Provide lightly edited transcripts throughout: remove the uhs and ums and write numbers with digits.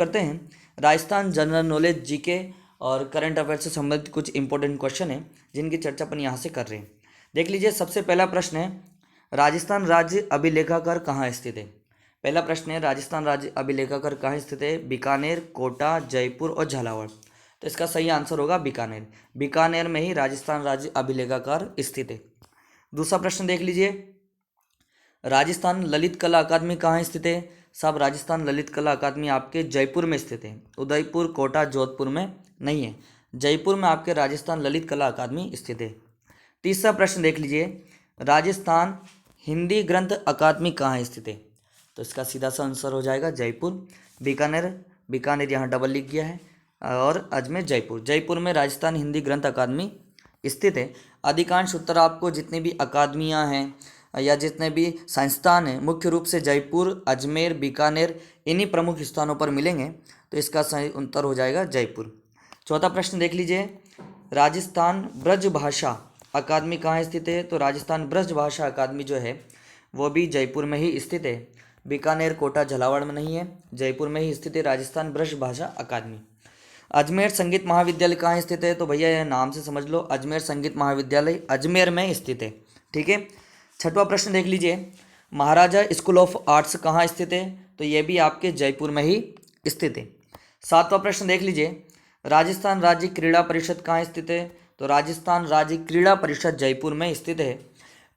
करते हैं। Rajasthan general knowledge, GK और करंट अफेयर से संबंधित कुछ इंपॉर्टेंट क्वेश्चन हैं जिनकी चर्चा अपन यहाँ से कर रहे हैं। देख लीजिए, सबसे पहला प्रश्न है, राजस्थान राज्य अभिलेखागार कहाँ स्थित है। पहला प्रश्न है, राजस्थान राज्य अभिलेखागार कहाँ स्थित है। बीकानेर, कोटा, जयपुर और झालावाड़। तो इसका सही आंसर होगा बीकानेर। बीकानेर में ही राजस्थान राज्य अभिलेखागार स्थित है। दूसरा प्रश्न देख लीजिए, राजस्थान ललित कला अकादमी कहाँ स्थित है। साहब, राजस्थान ललित कला अकादमी आपके जयपुर में स्थित है। उदयपुर, कोटा, जोधपुर में नहीं है, जयपुर में आपके राजस्थान ललित कला अकादमी स्थित है। तीसरा प्रश्न देख लीजिए, राजस्थान हिंदी ग्रंथ अकादमी कहाँ स्थित है। तो इसका सीधा सा आंसर हो जाएगा जयपुर। बीकानेर, बीकानेर यहाँ डबल लिख गया है, और अजमेर जयपुर, जयपुर में राजस्थान हिंदी ग्रंथ अकादमी स्थित है। अधिकांश उत्तर आपको जितनी भी अकादमियाँ हैं या जितने भी संस्थान हैं, मुख्य रूप से जयपुर, अजमेर, बीकानेर, इन्हीं प्रमुख स्थानों पर मिलेंगे। तो इसका सही उत्तर हो जाएगा जयपुर। चौथा प्रश्न देख लीजिए, राजस्थान ब्रज भाषा अकादमी कहाँ स्थित है। तो राजस्थान ब्रज भाषा अकादमी जो है वो भी जयपुर में ही स्थित है। बीकानेर, कोटा, झालावाड़ में नहीं है, जयपुर में ही स्थित है राजस्थान ब्रज भाषा अकादमी। अजमेर संगीत महाविद्यालय कहाँ स्थित है। तो भैया यह नाम से समझ लो, अजमेर संगीत महाविद्यालय अजमेर में स्थित है। ठीक है। छठवां प्रश्न देख लीजिए, महाराजा स्कूल ऑफ आर्ट्स कहाँ स्थित है। तो यह भी आपके जयपुर में ही स्थित है। सातवां प्रश्न देख लीजिए, राजस्थान राज्य क्रीड़ा परिषद कहाँ स्थित है। तो राजस्थान राज्य क्रीड़ा परिषद जयपुर में स्थित है।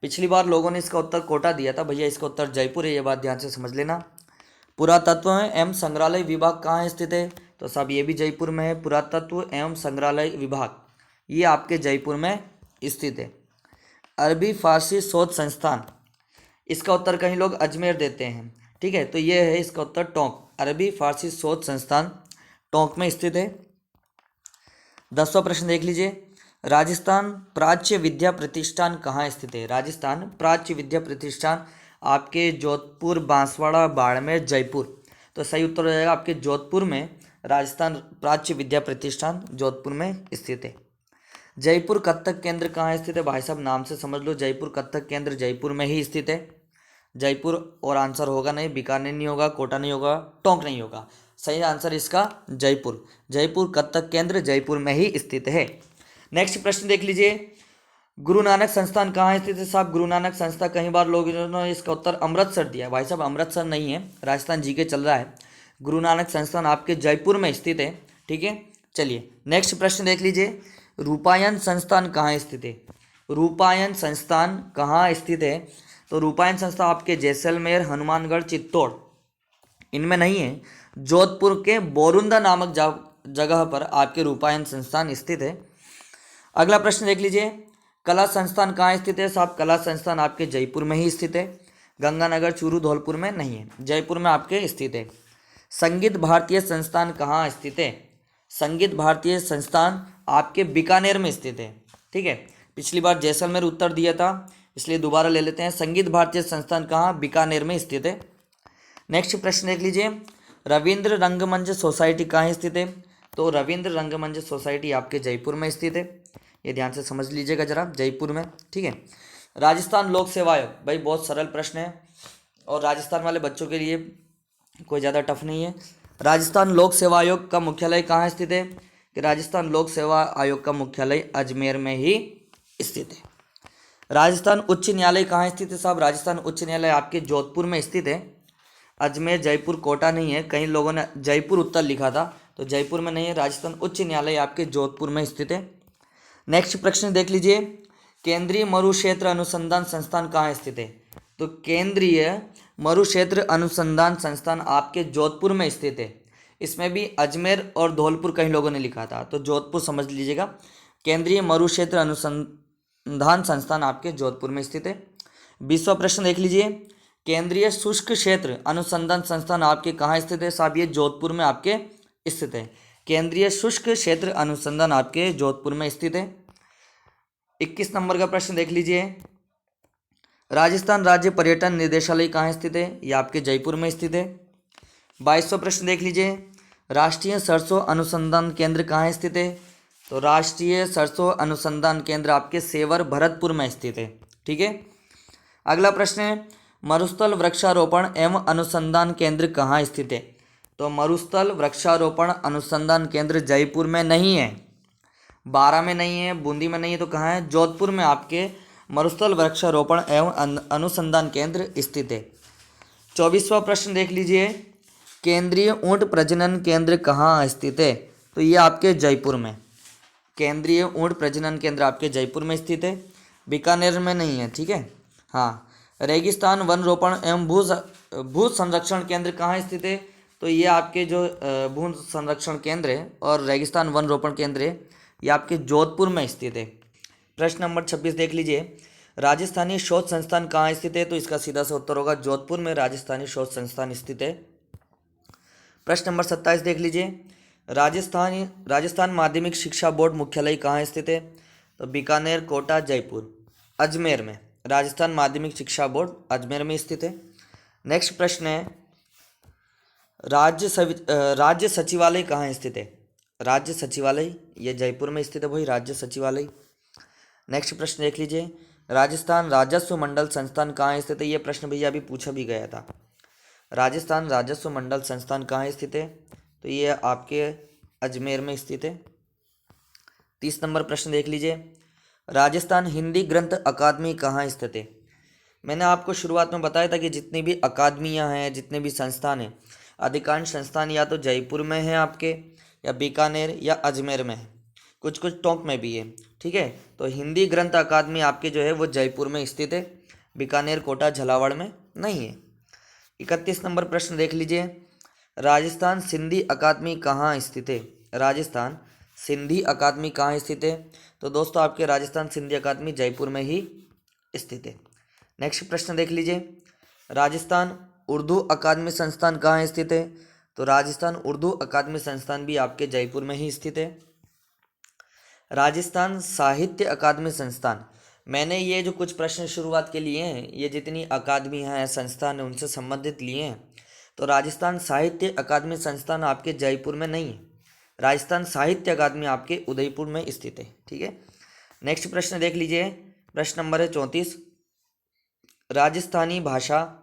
पिछली बार लोगों ने इसका उत्तर कोटा दिया था, भैया इसका उत्तर जयपुर है, ये बात ध्यान से समझ लेना। पुरातत्व एवं संग्रहालय विभाग कहाँ स्थित है। तो सब ये भी जयपुर में है, पुरातत्व एवं संग्रहालय विभाग ये आपके जयपुर में स्थित है। अरबी फारसी शोध संस्थान, इसका उत्तर कहीं लोग अजमेर देते हैं। ठीक है, तो ये है इसका उत्तर टोंक। अरबी फारसी शोध संस्थान टोंक में स्थित है। 10वां प्रश्न देख लीजिए, राजस्थान प्राच्य विद्या प्रतिष्ठान कहाँ स्थित है। राजस्थान प्राच्य विद्या प्रतिष्ठान आपके जोधपुर, बांसवाड़ा, बाड़मेर, जयपुर। तो सही उत्तर हो जाएगा आपके जोधपुर में राजस्थान प्राच्य विद्या प्रतिष्ठान जोधपुर में स्थित है। जयपुर कथक केंद्र कहाँ स्थित है। भाई साहब नाम से समझ लो, जयपुर कथक केंद्र जयपुर में ही स्थित है। जयपुर और आंसर होगा नहीं, बीकानेर नहीं होगा, कोटा नहीं होगा, टोंक नहीं होगा। सही आंसर इसका जयपुर। जयपुर कथक केंद्र जयपुर में ही स्थित है। नेक्स्ट प्रश्न देख लीजिए, गुरु नानक संस्थान कहाँ स्थित है। साहब गुरु नानक संस्था कई बार लोगों ने इसका उत्तर अमृतसर दिया है। भाई साहब अमृतसर नहीं है, राजस्थान जीके चल रहा है। गुरु नानक संस्थान आपके जयपुर में स्थित है। ठीक है, चलिए नेक्स्ट प्रश्न देख लीजिए, रूपायन संस्थान कहाँ स्थित है। रूपायन संस्थान कहाँ स्थित है। तो रूपायन संस्थान आपके जैसलमेर, हनुमानगढ़, चित्तौड़ इनमें नहीं है, जोधपुर के बोरुंदा नामक जगह पर आपके रूपायन संस्थान स्थित है। अगला प्रश्न देख लीजिए, कला संस्थान कहाँ स्थित है। साहब कला संस्थान आपके जयपुर में ही स्थित है। गंगानगर, चूरू, धौलपुर में नहीं है, जयपुर में आपके स्थित है। संगीत भारतीय संस्थान कहाँ स्थित है। संगीत भारतीय संस्थान आपके बीकानेर में स्थित है। ठीक है, पिछली बार जैसलमेर उत्तर दिया था, इसलिए दोबारा ले लेते हैं। संगीत भारतीय संस्थान कहाँ, बीकानेर में स्थित है। नेक्स्ट प्रश्न देख लीजिए, रविंद्र रंगमंच सोसाइटी कहाँ स्थित है। तो रविंद्र रंगमंच सोसाइटी आपके जयपुर में स्थित है, ये ध्यान से समझ लीजिएगा जरा, जयपुर में। ठीक है। राजस्थान लोक सेवा आयोग, भाई बहुत सरल प्रश्न है और राजस्थान वाले बच्चों के लिए कोई ज़्यादा टफ नहीं है। राजस्थान लोक सेवा आयोग का मुख्यालय कहाँ स्थित है। कि राजस्थान लोक सेवा आयोग का मुख्यालय अजमेर में ही स्थित है। राजस्थान उच्च न्यायालय कहाँ स्थित है। साहब राजस्थान उच्च न्यायालय आपके जोधपुर में स्थित है। अजमेर, जयपुर, कोटा नहीं है, कई लोगों ने जयपुर उत्तर लिखा था, तो जयपुर में नहीं है। राजस्थान उच्च न्यायालय आपके जोधपुर में स्थित है। नेक्स्ट प्रश्न देख लीजिए, केंद्रीय मरुक्षेत्र अनुसंधान संस्थान कहाँ स्थित है। तो केंद्रीय मरुक्षेत्र अनुसंधान संस्थान आपके जोधपुर में स्थित है। इसमें भी अजमेर और धौलपुर कई लोगों ने लिखा था, तो जोधपुर समझ लीजिएगा। केंद्रीय मरुक्षेत्र अनुसंधान संस्थान आपके जोधपुर में स्थित है। 20वां प्रश्न देख लीजिए, केंद्रीय शुष्क क्षेत्र अनुसंधान संस्थान आपके कहाँ स्थित है। साहब ये जोधपुर में आपके स्थित है। केंद्रीय शुष्क क्षेत्र अनुसंधान आपके जोधपुर में स्थित है। 21 नंबर का प्रश्न देख लीजिए, राजस्थान राज्य पर्यटन निदेशालय कहाँ स्थित है। यह आपके जयपुर में स्थित है। 22वां प्रश्न देख लीजिए, राष्ट्रीय सरसों अनुसंधान केंद्र कहाँ स्थित है। तो राष्ट्रीय सरसों अनुसंधान केंद्र आपके सेवर, भरतपुर में स्थित है। ठीक है। अगला प्रश्न है, मरुस्थल वृक्षारोपण एवं अनुसंधान केंद्र कहाँ स्थित है। तो मरुस्थल वृक्षारोपण अनुसंधान केंद्र जयपुर में नहीं है, बारा में नहीं है, बूंदी में नहीं है, तो कहाँ है? जोधपुर में आपके मरुस्थल वृक्षारोपण एवं अनुसंधान केंद्र स्थित है। 24वां प्रश्न देख लीजिए, केंद्रीय ऊंट प्रजनन केंद्र कहाँ स्थित है? तो ये आपके जयपुर में, केंद्रीय ऊंट प्रजनन केंद्र आपके जयपुर में स्थित है, बीकानेर में नहीं है। ठीक है। हाँ, रेगिस्तान वन रोपण एवं भू संरक्षण केंद्र कहाँ स्थित है? तो ये आपके जो भू संरक्षण केंद्र है और रेगिस्तान वन रोपण केंद्र है, ये आपके जोधपुर में स्थित है। प्रश्न नंबर 26 देख लीजिए, राजस्थानी शोध संस्थान कहाँ स्थित है? तो इसका सीधा सा उत्तर होगा जोधपुर में राजस्थानी शोध संस्थान स्थित है। प्रश्न नंबर 27 देख लीजिए, राजस्थान माध्यमिक शिक्षा बोर्ड मुख्यालय कहाँ स्थित है? तो बीकानेर, कोटा, जयपुर, अजमेर में। राजस्थान माध्यमिक शिक्षा बोर्ड अजमेर में स्थित है। नेक्स्ट प्रश्न है, राज्य सचिवालय कहाँ स्थित है? राज्य सचिवालय ये जयपुर में स्थित है भाई, राज्य सचिवालय। नेक्स्ट प्रश्न देख लीजिए, राजस्थान राजस्व मंडल संस्थान कहाँ स्थित है? ये प्रश्न भैया अभी पूछा भी गया था। राजस्थान राजस्व मंडल संस्थान कहाँ स्थित है? तो ये आपके अजमेर में स्थित है। 30 नंबर प्रश्न देख लीजिए, राजस्थान हिंदी ग्रंथ अकादमी कहाँ स्थित है? मैंने आपको शुरुआत में बताया था कि जितनी भी अकादमियाँ हैं, जितने भी संस्थान हैं, अधिकांश संस्थान या तो जयपुर में है आपके, या बीकानेर या अजमेर में है, कुछ कुछ टोंक में भी है। ठीक है, तो हिंदी ग्रंथ अकादमी आपके जो है वो जयपुर में स्थित है, बीकानेर, कोटा, झालावाड़ में नहीं है। 31 नंबर प्रश्न देख लीजिए, राजस्थान सिंधी अकादमी कहाँ स्थित है? राजस्थान सिंधी अकादमी कहाँ स्थित है? तो दोस्तों आपके राजस्थान सिंधी अकादमी जयपुर में ही स्थित है। नेक्स्ट प्रश्न देख लीजिए, राजस्थान उर्दू अकादमी संस्थान कहाँ स्थित है? तो राजस्थान उर्दू अकादमी संस्थान भी आपके जयपुर में ही स्थित है। राजस्थान साहित्य अकादमी संस्थान, मैंने ये जो कुछ प्रश्न शुरुआत के लिए हैं, ये जितनी अकादमी हैं, संस्थान हैं, उनसे संबंधित लिए हैं। तो राजस्थान साहित्य अकादमी संस्थान आपके जयपुर में नहीं है, राजस्थान साहित्य अकादमी आपके उदयपुर में स्थित है। ठीक है। नेक्स्ट प्रश्न देख लीजिए, प्रश्न नंबर है 34, राजस्थानी भाषा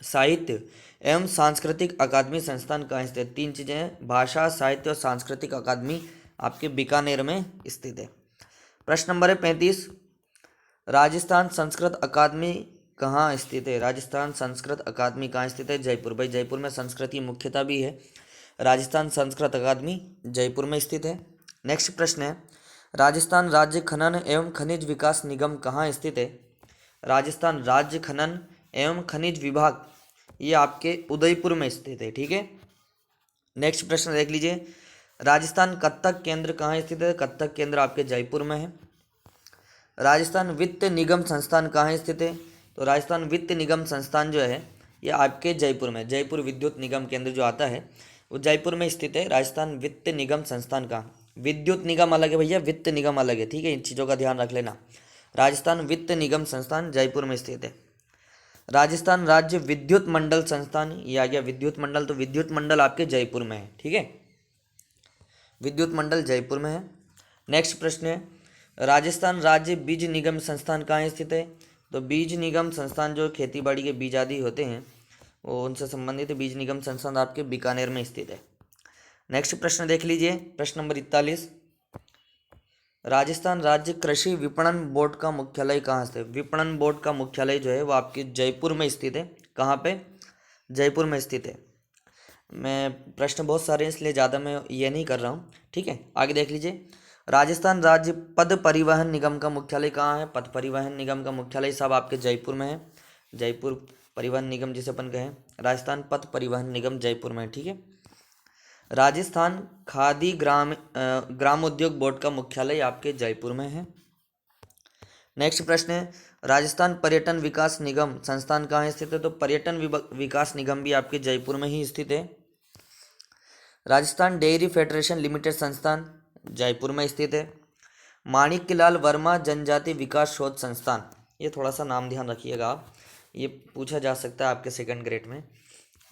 साहित्य एवं सांस्कृतिक अकादमी संस्थान कहाँ स्थित है? 3 चीज़ें हैं, भाषा, साहित्य और सांस्कृतिक अकादमी आपके बीकानेर में स्थित है। प्रश्न नंबर है 35, राजस्थान संस्कृत अकादमी कहाँ स्थित है? राजस्थान संस्कृत अकादमी कहाँ स्थित है? जयपुर। भाई जयपुर में संस्कृत की मुख्यता भी है, राजस्थान संस्कृत अकादमी जयपुर में स्थित है। नेक्स्ट प्रश्न है, राजस्थान राज्य खनन एवं खनिज विकास निगम कहाँ स्थित है? राजस्थान राज्य खनन एवं खनिज विभाग ये आपके उदयपुर में स्थित है। ठीक है। नेक्स्ट प्रश्न देख लीजिए, राजस्थान कत्थक केंद्र कहाँ स्थित है? कत्थक केंद्र आपके जयपुर में है। राजस्थान वित्त निगम संस्थान कहाँ स्थित है? तो राजस्थान वित्त निगम संस्थान जो है ये आपके जयपुर में, जयपुर विद्युत निगम केंद्र जो आता है वो जयपुर में स्थित है। राजस्थान वित्त निगम संस्थान का, विद्युत निगम अलग है भैया, वित्त निगम अलग है। ठीक है, इन चीज़ों का ध्यान रख लेना। राजस्थान वित्त निगम संस्थान जयपुर में स्थित है। राजस्थान राज्य विद्युत मंडल संस्थान, ये आ गया विद्युत मंडल, तो विद्युत मंडल आपके जयपुर में है। ठीक है, विद्युत मंडल जयपुर में है। नेक्स्ट प्रश्न है, राजस्थान राज्य बीज निगम संस्थान कहाँ स्थित है? तो बीज निगम संस्थान जो खेती बाड़ी के बीज आदि होते हैं वो उनसे संबंधित बीज निगम संस्थान आपके बीकानेर में स्थित है। नेक्स्ट प्रश्न देख लीजिए, प्रश्न नंबर 41, राजस्थान राज्य कृषि विपणन बोर्ड का मुख्यालय कहाँ स्थित है? विपणन बोर्ड का मुख्यालय जो है वो आपके जयपुर में स्थित है। कहाँ पे? जयपुर में स्थित है। मैं प्रश्न बहुत सारे हैं इसलिए ज़्यादा मैं ये नहीं कर रहा हूँ। ठीक है, आगे देख लीजिए, राजस्थान राज्य पथ परिवहन निगम का मुख्यालय कहाँ है? पथ परिवहन निगम का मुख्यालय साहब आपके जयपुर में है। जयपुर परिवहन निगम जिसे अपन कहें, राजस्थान पथ परिवहन निगम जयपुर में है। ठीक है। राजस्थान खादी ग्रामोद्योग बोर्ड का मुख्यालय आपके जयपुर में है। नेक्स्ट प्रश्न है, राजस्थान पर्यटन विकास निगम संस्थान कहाँ स्थित है? तो पर्यटन विकास निगम भी आपके जयपुर में ही स्थित है। राजस्थान डेयरी फेडरेशन लिमिटेड संस्थान जयपुर में स्थित है। माणिक्यलाल वर्मा जनजाति विकास शोध संस्थान, ये थोड़ा सा नाम ध्यान रखिएगा आप, ये पूछा जा सकता है आपके सेकंड ग्रेड में।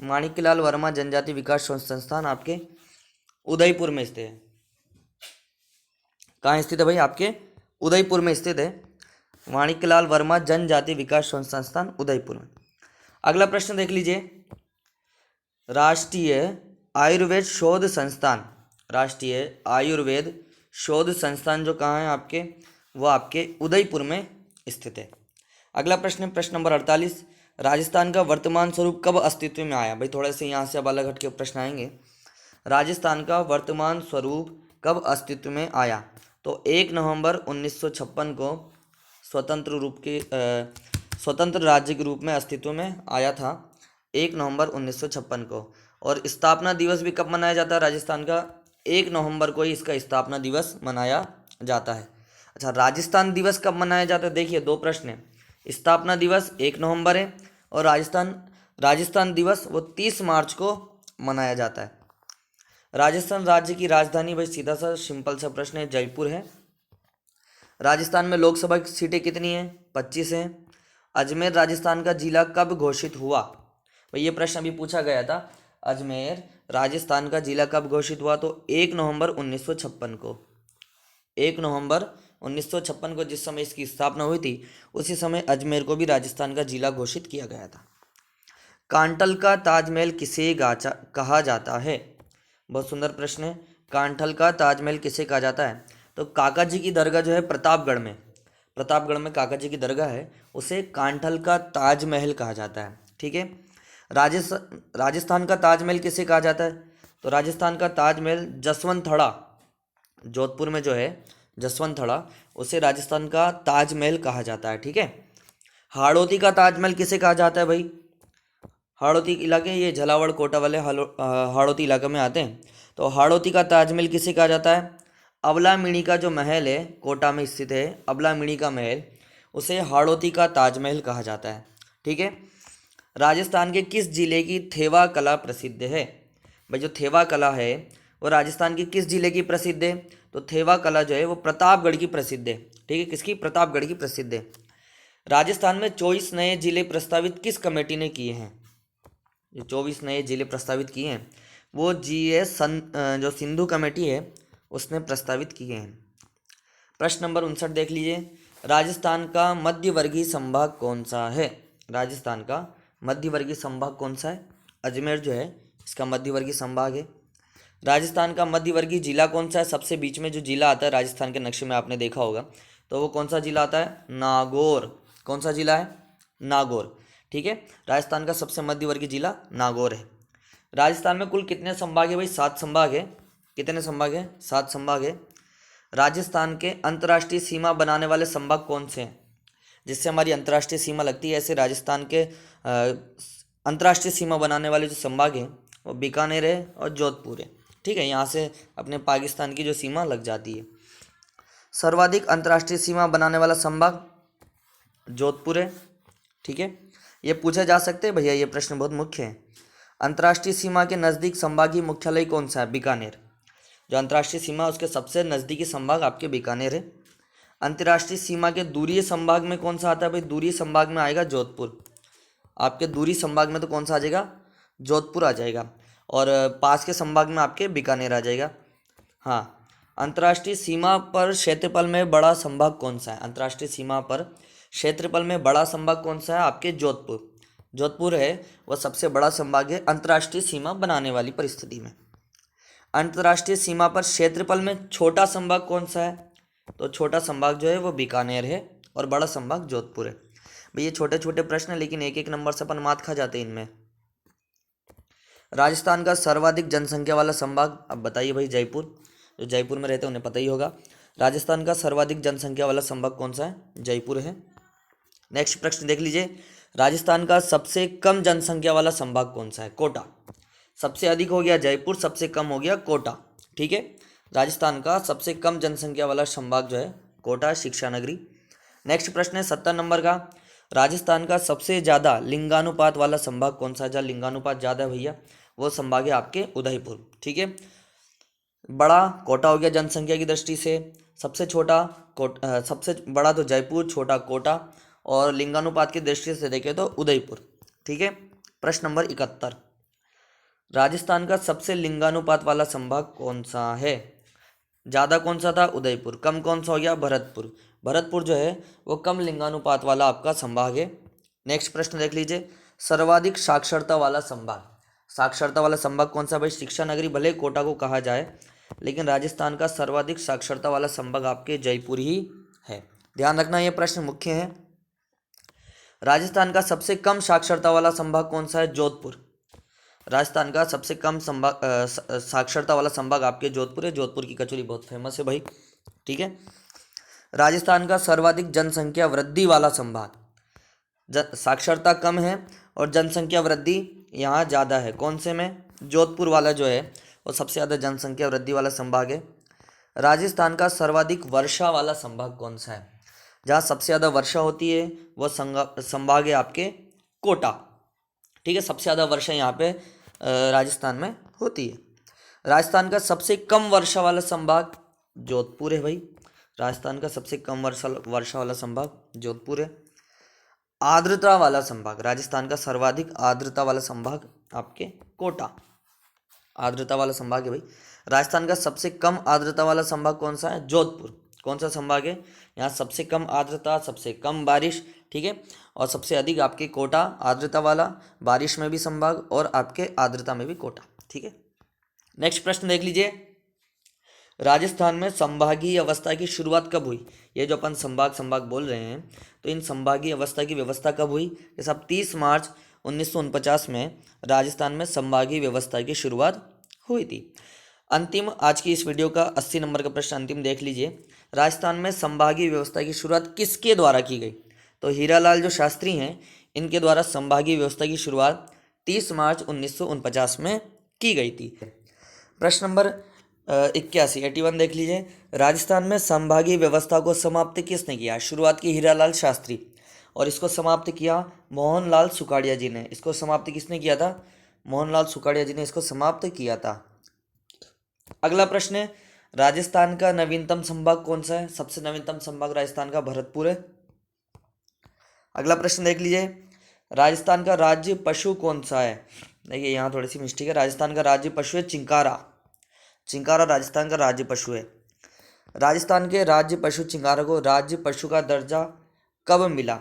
माणिक्यलाल वर्मा जनजाति विकास शोध संस्थान आपके उदयपुर में स्थित है। कहाँ स्थित है भाई? आपके उदयपुर में स्थित है। माणिक्यलाल वर्मा जनजाति विकास शोध संस्थान उदयपुर में। अगला प्रश्न देख लीजिए, राष्ट्रीय आयुर्वेद शोध संस्थान, राष्ट्रीय आयुर्वेद शोध संस्थान जो कहाँ है आपके, वो आपके उदयपुर में स्थित है। अगला प्रश्न है प्रश्न नंबर 48, राजस्थान का वर्तमान स्वरूप कब अस्तित्व में आया। भाई थोड़े से यहाँ से अब अलग हट के प्रश्न आएंगे। राजस्थान का वर्तमान स्वरूप कब अस्तित्व में आया, तो 1 नवंबर 1956 को स्वतंत्र राज्य के रूप में अस्तित्व में आया था, 1 नवंबर 1956 को। और स्थापना दिवस भी कब मनाया जाता है राजस्थान का, 1 नवंबर को ही इसका स्थापना दिवस मनाया जाता है। अच्छा, राजस्थान दिवस कब मनाया जाता है, देखिए दो प्रश्न है। स्थापना दिवस 1 नवंबर है और राजस्थान दिवस वो 30 मार्च को मनाया जाता है। राजस्थान राज्य की राजधानी, भाई सीधा सा सिंपल सा प्रश्न है, जयपुर है। राजस्थान में लोकसभा की सीटें कितनी हैं, 25 हैं। अजमेर राजस्थान का जिला कब घोषित हुआ, भाई ये प्रश्न अभी पूछा गया था। अजमेर राजस्थान का जिला कब घोषित हुआ, तो 1 नवंबर 1956 को। 1 नवंबर 1956 को जिस समय इसकी स्थापना हुई थी, उसी समय अजमेर को भी राजस्थान का जिला घोषित किया गया था। कांठल का ताजमहल किसे कहा जाता है, बहुत सुंदर प्रश्न है। कांठल का ताजमहल किसे कहा जाता है, तो काका जी की दरगाह जो है प्रतापगढ़ में काका जी की दरगाह है, उसे कांठल का ताजमहल कहा जाता है। ठीक है। राजस्थान का ताजमहल किसे कहा जाता है, तो राजस्थान का ताजमहल जसवंतथड़ा, जोधपुर में जो है जसवंतथड़ा, उसे राजस्थान का ताजमहल कहा जाता है। ठीक है। हाड़ौती का ताजमहल किसे कहा जाता है, भाई हाड़ौती इलाके, ये झालावाड़ कोटा वाले हाड़ौती इलाके में आते हैं। तो हाड़ौती का ताजमहल किसे कहा जाता है, अबला मिणी का जो महल है, कोटा में स्थित है अबला मिणी का महल, उसे हाड़ौती का ताजमहल कहा जाता है। ठीक है। राजस्थान के किस जिले की थेवा कला प्रसिद्ध है, भाई जो थेवा कला है वो राजस्थान के किस जिले की प्रसिद्ध है, तो थेवा कला जो है वो प्रतापगढ़ की प्रसिद्ध है। ठीक है, किसकी, प्रतापगढ़ की प्रसिद्ध है। राजस्थान में 24 नए जिले प्रस्तावित किस कमेटी ने किए हैं, जो 24 नए जिले प्रस्तावित किए हैं वो जो सिंधु कमेटी है उसने प्रस्तावित किए हैं। प्रश्न नंबर 59 देख लीजिए, राजस्थान का मध्यवर्गीय संभाग कौन सा है, राजस्थान का मध्यवर्गीय संभाग कौन सा है, अजमेर जो है इसका मध्यवर्गीय संभाग है। राजस्थान का मध्यवर्गीय जिला कौन सा है, सबसे बीच में जो जिला आता है राजस्थान के नक्शे में आपने देखा होगा, तो वो कौन सा जिला आता है, नागौर। कौन सा जिला है, नागौर। ठीक है, राजस्थान का सबसे मध्यवर्गीय जिला नागौर है। राजस्थान में कुल कितने संभाग है, भाई 7 संभाग है। कितने संभाग है, 7 संभाग है। राजस्थान के अंतर्राष्ट्रीय सीमा बनाने वाले संभाग कौन से हैं, जिससे हमारी अंतर्राष्ट्रीय सीमा लगती है, ऐसे राजस्थान के अंतर्राष्ट्रीय सीमा बनाने वाले जो संभाग हैं वो बीकानेर है और जोधपुर है। ठीक है, यहाँ से अपने पाकिस्तान की जो सीमा लग जाती है। सर्वाधिक अंतर्राष्ट्रीय सीमा बनाने वाला संभाग जोधपुर है। ठीक है, ये पूछा जा सकते हैं भैया, ये प्रश्न बहुत मुख्य है। अंतर्राष्ट्रीय सीमा के नज़दीक संभागीय मुख्यालय कौन सा है, बीकानेर। जो अंतर्राष्ट्रीय सीमा उसके सबसे नज़दीकी संभाग आपके बीकानेर है। अंतर्राष्ट्रीय सीमा के दूरीय संभाग में कौन सा आता है, भाई दूरीय संभाग में आएगा जोधपुर। आपके दूरी संभाग में तो कौन सा आ जाएगा, जोधपुर आ जाएगा, और पास के संभाग में आपके बीकानेर आ जाएगा। हाँ, अंतर्राष्ट्रीय सीमा पर क्षेत्रफल में बड़ा संभाग कौन सा है, अंतर्राष्ट्रीय सीमा पर क्षेत्रफल में बड़ा संभाग कौन सा है, आपके जोधपुर है वह सबसे बड़ा संभाग है अंतर्राष्ट्रीय सीमा बनाने वाली परिस्थिति में। अंतर्राष्ट्रीय सीमा पर क्षेत्रफल में छोटा संभाग कौन सा है, तो छोटा संभाग जो है वो बीकानेर है और बड़ा संभाग जोधपुर है। भाई ये छोटे छोटे प्रश्न है, लेकिन एक एक नंबर से अपन मात खा जाते हैं इनमें। राजस्थान का सर्वाधिक जनसंख्या वाला संभाग, अब बताइए भाई, जयपुर। जो जयपुर में रहते हैं उन्हें पता ही होगा। राजस्थान का सर्वाधिक जनसंख्या वाला संभाग कौन सा है, जयपुर है। नेक्स्ट प्रश्न देख लीजिए, राजस्थान का सबसे कम जनसंख्या वाला संभाग कौन सा है, कोटा। सबसे अधिक हो गया जयपुर, सबसे कम हो गया कोटा। ठीक है, राजस्थान का सबसे कम जनसंख्या वाला संभाग जो है कोटा, शिक्षा नगरी। नेक्स्ट प्रश्न है 70 नंबर का, राजस्थान का सबसे ज़्यादा लिंगानुपात वाला संभाग कौन सा है, जहाँ लिंगानुपात ज़्यादा है भैया वो संभाग है आपके उदयपुर। ठीक है, बड़ा कोटा हो गया जनसंख्या की दृष्टि से, सबसे बड़ा तो जयपुर, छोटा कोटा, और लिंगानुपात की दृष्टि से देखें तो उदयपुर। ठीक है। प्रश्न नंबर 71, राजस्थान का सबसे लिंगानुपात वाला संभाग कौन सा है, ज़्यादा कौन सा था, उदयपुर। कम कौन सा हो गया, भरतपुर जो है वो कम लिंगानुपात वाला आपका संभाग है। नेक्स्ट प्रश्न देख लीजिए, सर्वाधिक साक्षरता वाला संभाग। साक्षरता वाला संभाग कौन सा भाई? शिक्षा नगरी भले कोटा को कहा जाए, लेकिन राजस्थान का सर्वाधिक साक्षरता वाला संभाग आपके जयपुर ही है। ध्यान रखना, ये प्रश्न मुख्य है। राजस्थान का सबसे कम साक्षरता वाला संभाग कौन सा है? जोधपुर। राजस्थान का सबसे कम संभाग साक्षरता वाला संभाग आपके जोधपुर है। जोधपुर की कचौरी बहुत फेमस है भाई, ठीक है। राजस्थान का सर्वाधिक जनसंख्या वृद्धि वाला संभाग, साक्षरता कम है और जनसंख्या वृद्धि यहाँ ज़्यादा है, कौन से में? जोधपुर वाला जो है वो सबसे ज़्यादा जनसंख्या वृद्धि वाला संभाग है। राजस्थान का सर्वाधिक वर्षा वाला संभाग कौन सा है? जहाँ सबसे ज़्यादा वर्षा होती है वह संभाग है आपके कोटा, ठीक है। सबसे ज़्यादा वर्षा यहाँ पे राजस्थान में होती है। राजस्थान का सबसे कम वर्षा वाला संभाग जोधपुर है भाई। राजस्थान का सबसे कम वर्षा वाला संभाग जोधपुर है। आर्द्रता वाला संभाग, राजस्थान का सर्वाधिक आर्द्रता वाला संभाग आपके कोटा, आर्द्रता वाला संभाग है भाई। राजस्थान का सबसे कम आर्द्रता वाला संभाग कौन सा है? जोधपुर। कौन सा संभाग है? यहाँ सबसे कम आर्द्रता, सबसे कम बारिश, ठीक है, और सबसे अधिक आपके कोटा, आर्द्रता वाला, बारिश में भी संभाग और आपके आर्द्रता में भी कोटा, ठीक है। नेक्स्ट प्रश्न देख लीजिए, राजस्थान में संभागीय अवस्था की शुरुआत कब हुई? ये जो अपन संभाग बोल रहे हैं, तो इन संभागीय अवस्था की व्यवस्था कब हुई? जैसे अब 30 मार्च 1949 में राजस्थान में संभागीय व्यवस्था की शुरुआत हुई थी। अंतिम, आज की इस वीडियो का 80 नंबर का प्रश्न अंतिम देख लीजिए, राजस्थान में संभागीय व्यवस्था की शुरुआत किसके द्वारा की गई? तो हीरालाल जो शास्त्री हैं, इनके द्वारा संभागीय व्यवस्था की शुरुआत 30 मार्च 1949 में की गई थी। प्रश्न नंबर 81 देख लीजिए, राजस्थान में संभागीय व्यवस्था को समाप्त किसने किया? शुरुआत की हीरालाल शास्त्री, और इसको समाप्त किया मोहनलाल सुखाड़िया जी ने। इसको समाप्त किसने किया था? मोहनलाल सुखाड़िया जी ने इसको समाप्त किया था। अगला प्रश्न है, राजस्थान का नवीनतम संभाग कौन सा है? सबसे नवीनतम संभाग राजस्थान का भरतपुर है। अगला प्रश्न देख लीजिए, राजस्थान का राज्य पशु कौन सा है? देखिए यहाँ थोड़ी सी मिस्टेक है, राजस्थान का राज्य पशु है चिंकारा। चिंकारा राजस्थान का राज्य पशु है। राजस्थान के राज्य पशु चिंकारा को राज्य पशु का दर्जा कब मिला?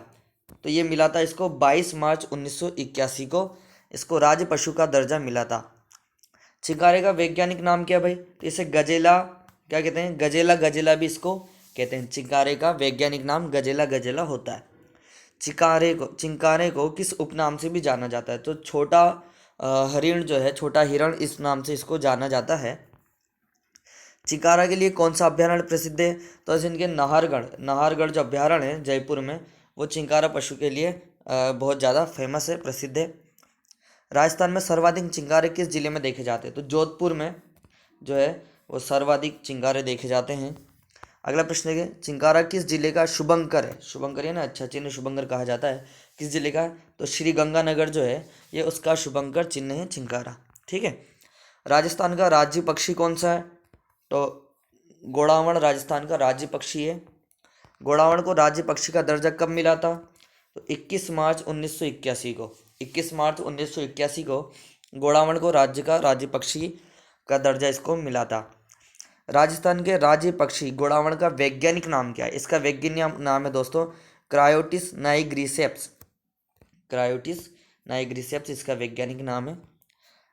तो ये मिला था इसको 22 मार्च 1981 को इसको राज्य पशु का दर्जा मिला था। चिंकारे का वैज्ञानिक नाम क्या भाई? तो इसे गजेला क्या कहते हैं? गजेला भी इसको कहते हैं। चिंकारे का वैज्ञानिक नाम गजेला होता है। चिंकारे को किस उपनाम से भी जाना जाता है? तो छोटा हरिण जो है, छोटा हिरण, इस नाम से इसको जाना जाता है। चिंकारा के लिए कौन सा अभ्यारण्य प्रसिद्ध है? तो इनके नाहरगढ़ जो अभ्यारण्य है जयपुर में, वो चिंकारा पशु के लिए बहुत ज़्यादा फेमस है, प्रसिद्ध है। राजस्थान में सर्वाधिक चिंकारे किस जिले में देखे जाते हैं? तो जोधपुर में जो है वो सर्वाधिक चिंकारे देखे जाते हैं। अगला प्रश्न है, चिंकारा किस जिले का शुभंकर है? शुभंकर है ना, अच्छा चिन्ह शुभंकर कहा जाता है। किस जिले का? तो श्री गंगानगर जो है ये उसका शुभंकर चिन्ह है चिंकारा, ठीक है। राजस्थान का राज्य पक्षी कौन सा है? तो गोड़ावण राजस्थान का राज्य पक्षी है। गोड़ावण को राज्य पक्षी का दर्जा कब मिला था? तो 21 मार्च 1981 को। 21 मार्च 1981 को गोड़ावण को राज्य पक्षी का दर्जा इसको मिला था। राजस्थान के राज्य पक्षी गोड़ावण का वैज्ञानिक नाम क्या है? इसका वैज्ञानिक नाम है दोस्तों क्रायोटिस नाइग्रिसेप्स। क्रायोटिस नाइग्रिसेप्स इसका वैज्ञानिक नाम है।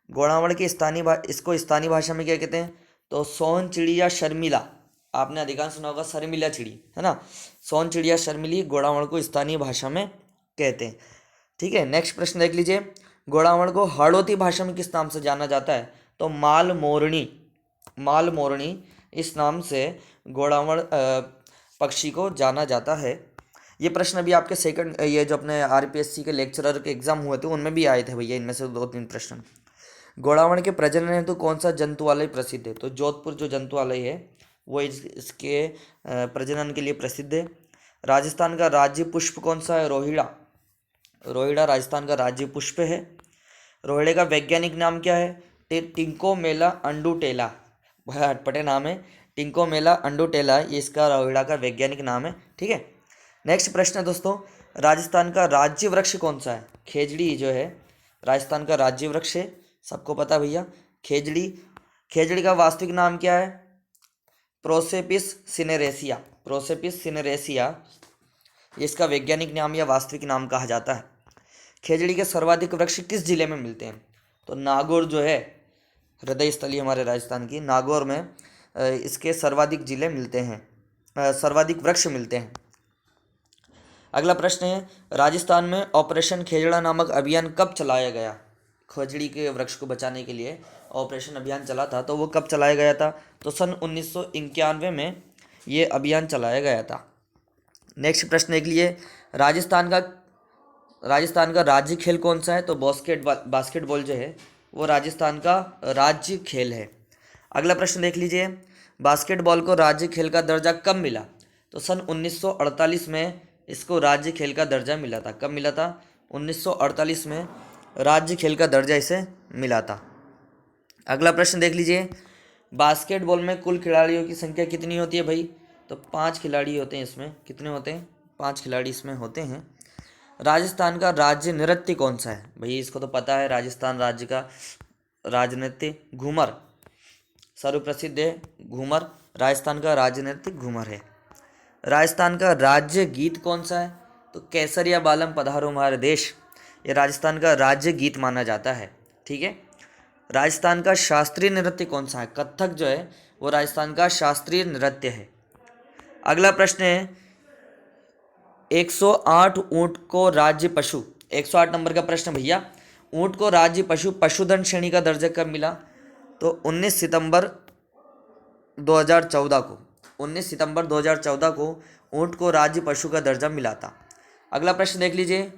गोड़ावण के इसको स्थानीय भाषा में क्या कहते हैं? तो सोन चिड़ी या शर्मिला। आपने अधिकांश सुना होगा शर्मिला चिड़ी, है ना। सोन चिड़िया शर्मिली गोड़ावण को स्थानीय भाषा में कहते हैं, ठीक है। नेक्स्ट प्रश्न देख लीजिए, गोड़ावण को हाड़ौती भाषा में किस नाम से जाना जाता है? तो माल मोरनी इस नाम से गोड़ावण पक्षी को जाना जाता है। ये प्रश्न अभी आपके ये जो अपने आरपीएससी के लेक्चरर के एग्जाम हुए थे उनमें भी आए थे भैया, इनमें से 2-3 प्रश्न। गोड़ावण के प्रजनन हेतु कौन सा जंतुआलय प्रसिद्ध है? तो जोधपुर जो जंतुआलय है वो इसके प्रजनन के लिए प्रसिद्ध है। राजस्थान का राज्य पुष्प कौन सा है? रोहिड़ा राजस्थान का राज्य पुष्प है। रोहिड़े का वैज्ञानिक नाम क्या है? टिंकोमेला अंडुटेला। बड़ा अटपटे नाम है, टिंकोमेला अंडुटेला, ये इसका रोहिड़ा का वैज्ञानिक नाम है, ठीक है। नेक्स्ट प्रश्न है दोस्तों, राजस्थान का राज्य वृक्ष कौन सा है? खेजड़ी जो है राजस्थान का राज्य वृक्ष है, सबको पता भैया, खेजड़ी का वास्तविक नाम क्या है? प्रोसेपिस सिनेरेसिया इसका वैज्ञानिक नाम या वास्तविक नाम कहा जाता है। खेजड़ी के सर्वाधिक वृक्ष किस जिले में मिलते हैं? तो नागौर जो है हृदय स्थली हमारे राजस्थान की, नागौर में इसके सर्वाधिक जिले मिलते हैं, सर्वाधिक वृक्ष मिलते हैं। अगला प्रश्न है, राजस्थान में ऑपरेशन खेजड़ा नामक अभियान कब चलाया गया? खजड़ी के वृक्ष को बचाने के लिए ऑपरेशन अभियान चला था, तो वो कब चलाया गया था? तो सन 1991 में ये अभियान चलाया गया था। नेक्स्ट प्रश्न देख लीजिए, राजस्थान का राज्य खेल कौन सा है? तो बास्केटबॉल जो है वो राजस्थान का राज्य खेल है। अगला प्रश्न देख लीजिए, बास्केटबॉल को राज्य खेल का दर्जा कब मिला? तो सन 1948 में इसको राज्य खेल का दर्जा मिला था। कब मिला था? 1948 में राज्य खेल का दर्जा इसे मिला था। अगला प्रश्न देख लीजिए, बास्केटबॉल में कुल खिलाड़ियों की संख्या कितनी होती है भाई? तो 5 खिलाड़ी होते हैं इसमें। कितने होते हैं? 5 खिलाड़ी इसमें होते हैं। राजस्थान का राज्य नृत्य कौन सा है? भाई इसको तो पता है, राजस्थान राज्य का राजनृत्य घूमर, सर्वप्रसिद्ध है घूमर। राजस्थान का राज्य नृत्य घूमर है। राजस्थान का राज्य गीत कौन सा है? तो केसरिया बालम पधारो हमारे देश, ये राजस्थान का राज्य गीत माना जाता है। ठीक है। राजस्थान का शास्त्रीय नृत्य कौन सा है? कथक जो है वो राजस्थान का शास्त्रीय नृत्य है। अगला प्रश्न है, 108 ऊंट को राज्य पशु, 108 नंबर का प्रश्न भैया, ऊंट को राज्य पशु पशुधन श्रेणी का दर्जा कब मिला? तो 19 सितंबर 2014 को, 19 सितंबर 2014 को ऊंट को राज्य पशु का दर्जा मिला था। अगला प्रश्न देख लीजिए,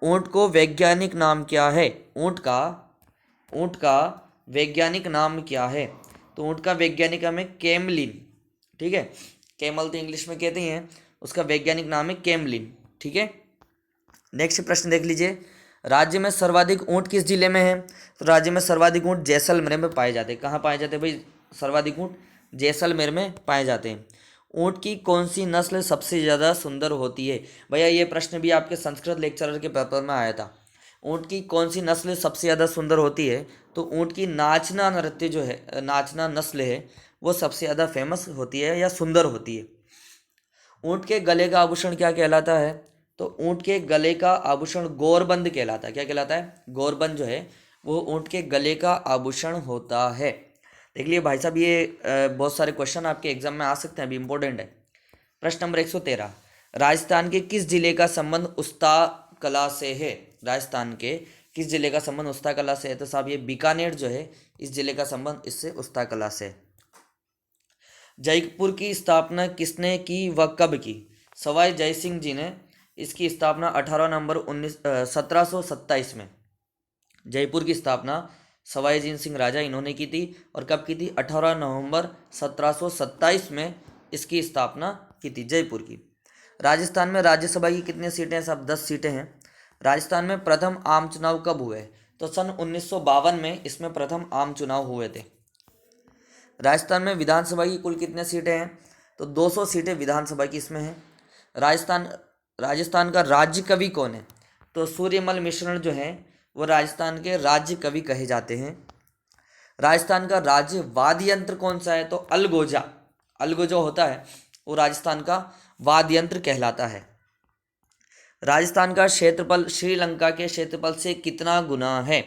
ऊंट को वैज्ञानिक नाम क्या है? ऊंट का वैज्ञानिक नाम क्या है? तो ऊंट का वैज्ञानिक नाम है कैमलिन। ठीक है, कैमल तो इंग्लिश में कहते हैं, उसका वैज्ञानिक नाम है कैमलिन। ठीक है। नेक्स्ट प्रश्न देख लीजिए, राज्य में सर्वाधिक ऊंट किस जिले में है? तो राज्य में सर्वाधिक ऊंट जैसलमेर में पाए जाते हैं। कहाँ पाए जाते हैं भाई सर्वाधिक ऊंट? जैसलमेर में पाए जाते हैं। ऊंट की कौन सी नस्ल सबसे ज़्यादा सुंदर होती है? भैया ये प्रश्न भी आपके संस्कृत लेक्चरर के पेपर में आया था। ऊंट की कौन सी नस्ल सबसे ज़्यादा सुंदर होती है? तो ऊंट की नाचना नृत्य जो है, नाचना नस्ल है, वो सबसे ज़्यादा फेमस होती है या सुंदर होती है। ऊंट के गले का आभूषण क्या कहलाता है? तो ऊंट के गले का आभूषण गौरबंद कहलाता है। क्या कहलाता है? गौरबंद जो है वो ऊंट के गले का आभूषण होता है। देख लिए भाई साहब, ये बहुत सारे क्वेश्चन आपके एग्जाम में आ सकते हैं, अभी इंपॉर्टेंट है। प्रश्न नंबर 113, राजस्थान के किस जिले का संबंध उस्ता कला से है? राजस्थान के किस जिले का संबंध उस्ता कला से है? तो साहब ये बीकानेर जो है, इस जिले का संबंध इससे उस्ता कला से। जयपुर की स्थापना किसने की व कब की? सवाई जय सिंह जी ने इसकी स्थापना 18 नवंबर 1727 में, जयपुर की स्थापना सवाई जय सिंह राजा इन्होंने की थी। और कब की थी? 18 नवंबर 1727 में इसकी स्थापना की थी, जयपुर की। राजस्थान में राज्यसभा की कितनी सीटें हैं? सब 10 सीटें हैं। राजस्थान में प्रथम आम चुनाव कब हुए? तो सन 1952 में इसमें प्रथम आम चुनाव हुए थे। राजस्थान में विधानसभा की कुल कितने सीटें हैं? तो 200 सीटें विधानसभा की इसमें हैं। राजस्थान का राज्य कवि कौन है? तो सूर्यमल मिश्र जो हैं वो राजस्थान के राज्य कवि कहे जाते हैं। राजस्थान का राज्य वाद्य यंत्र कौन सा है? तो अलगोजा, अलगोजा होता है वो राजस्थान का वाद्य यंत्र कहलाता है। राजस्थान का क्षेत्रफल श्रीलंका के क्षेत्रफल से कितना गुना है?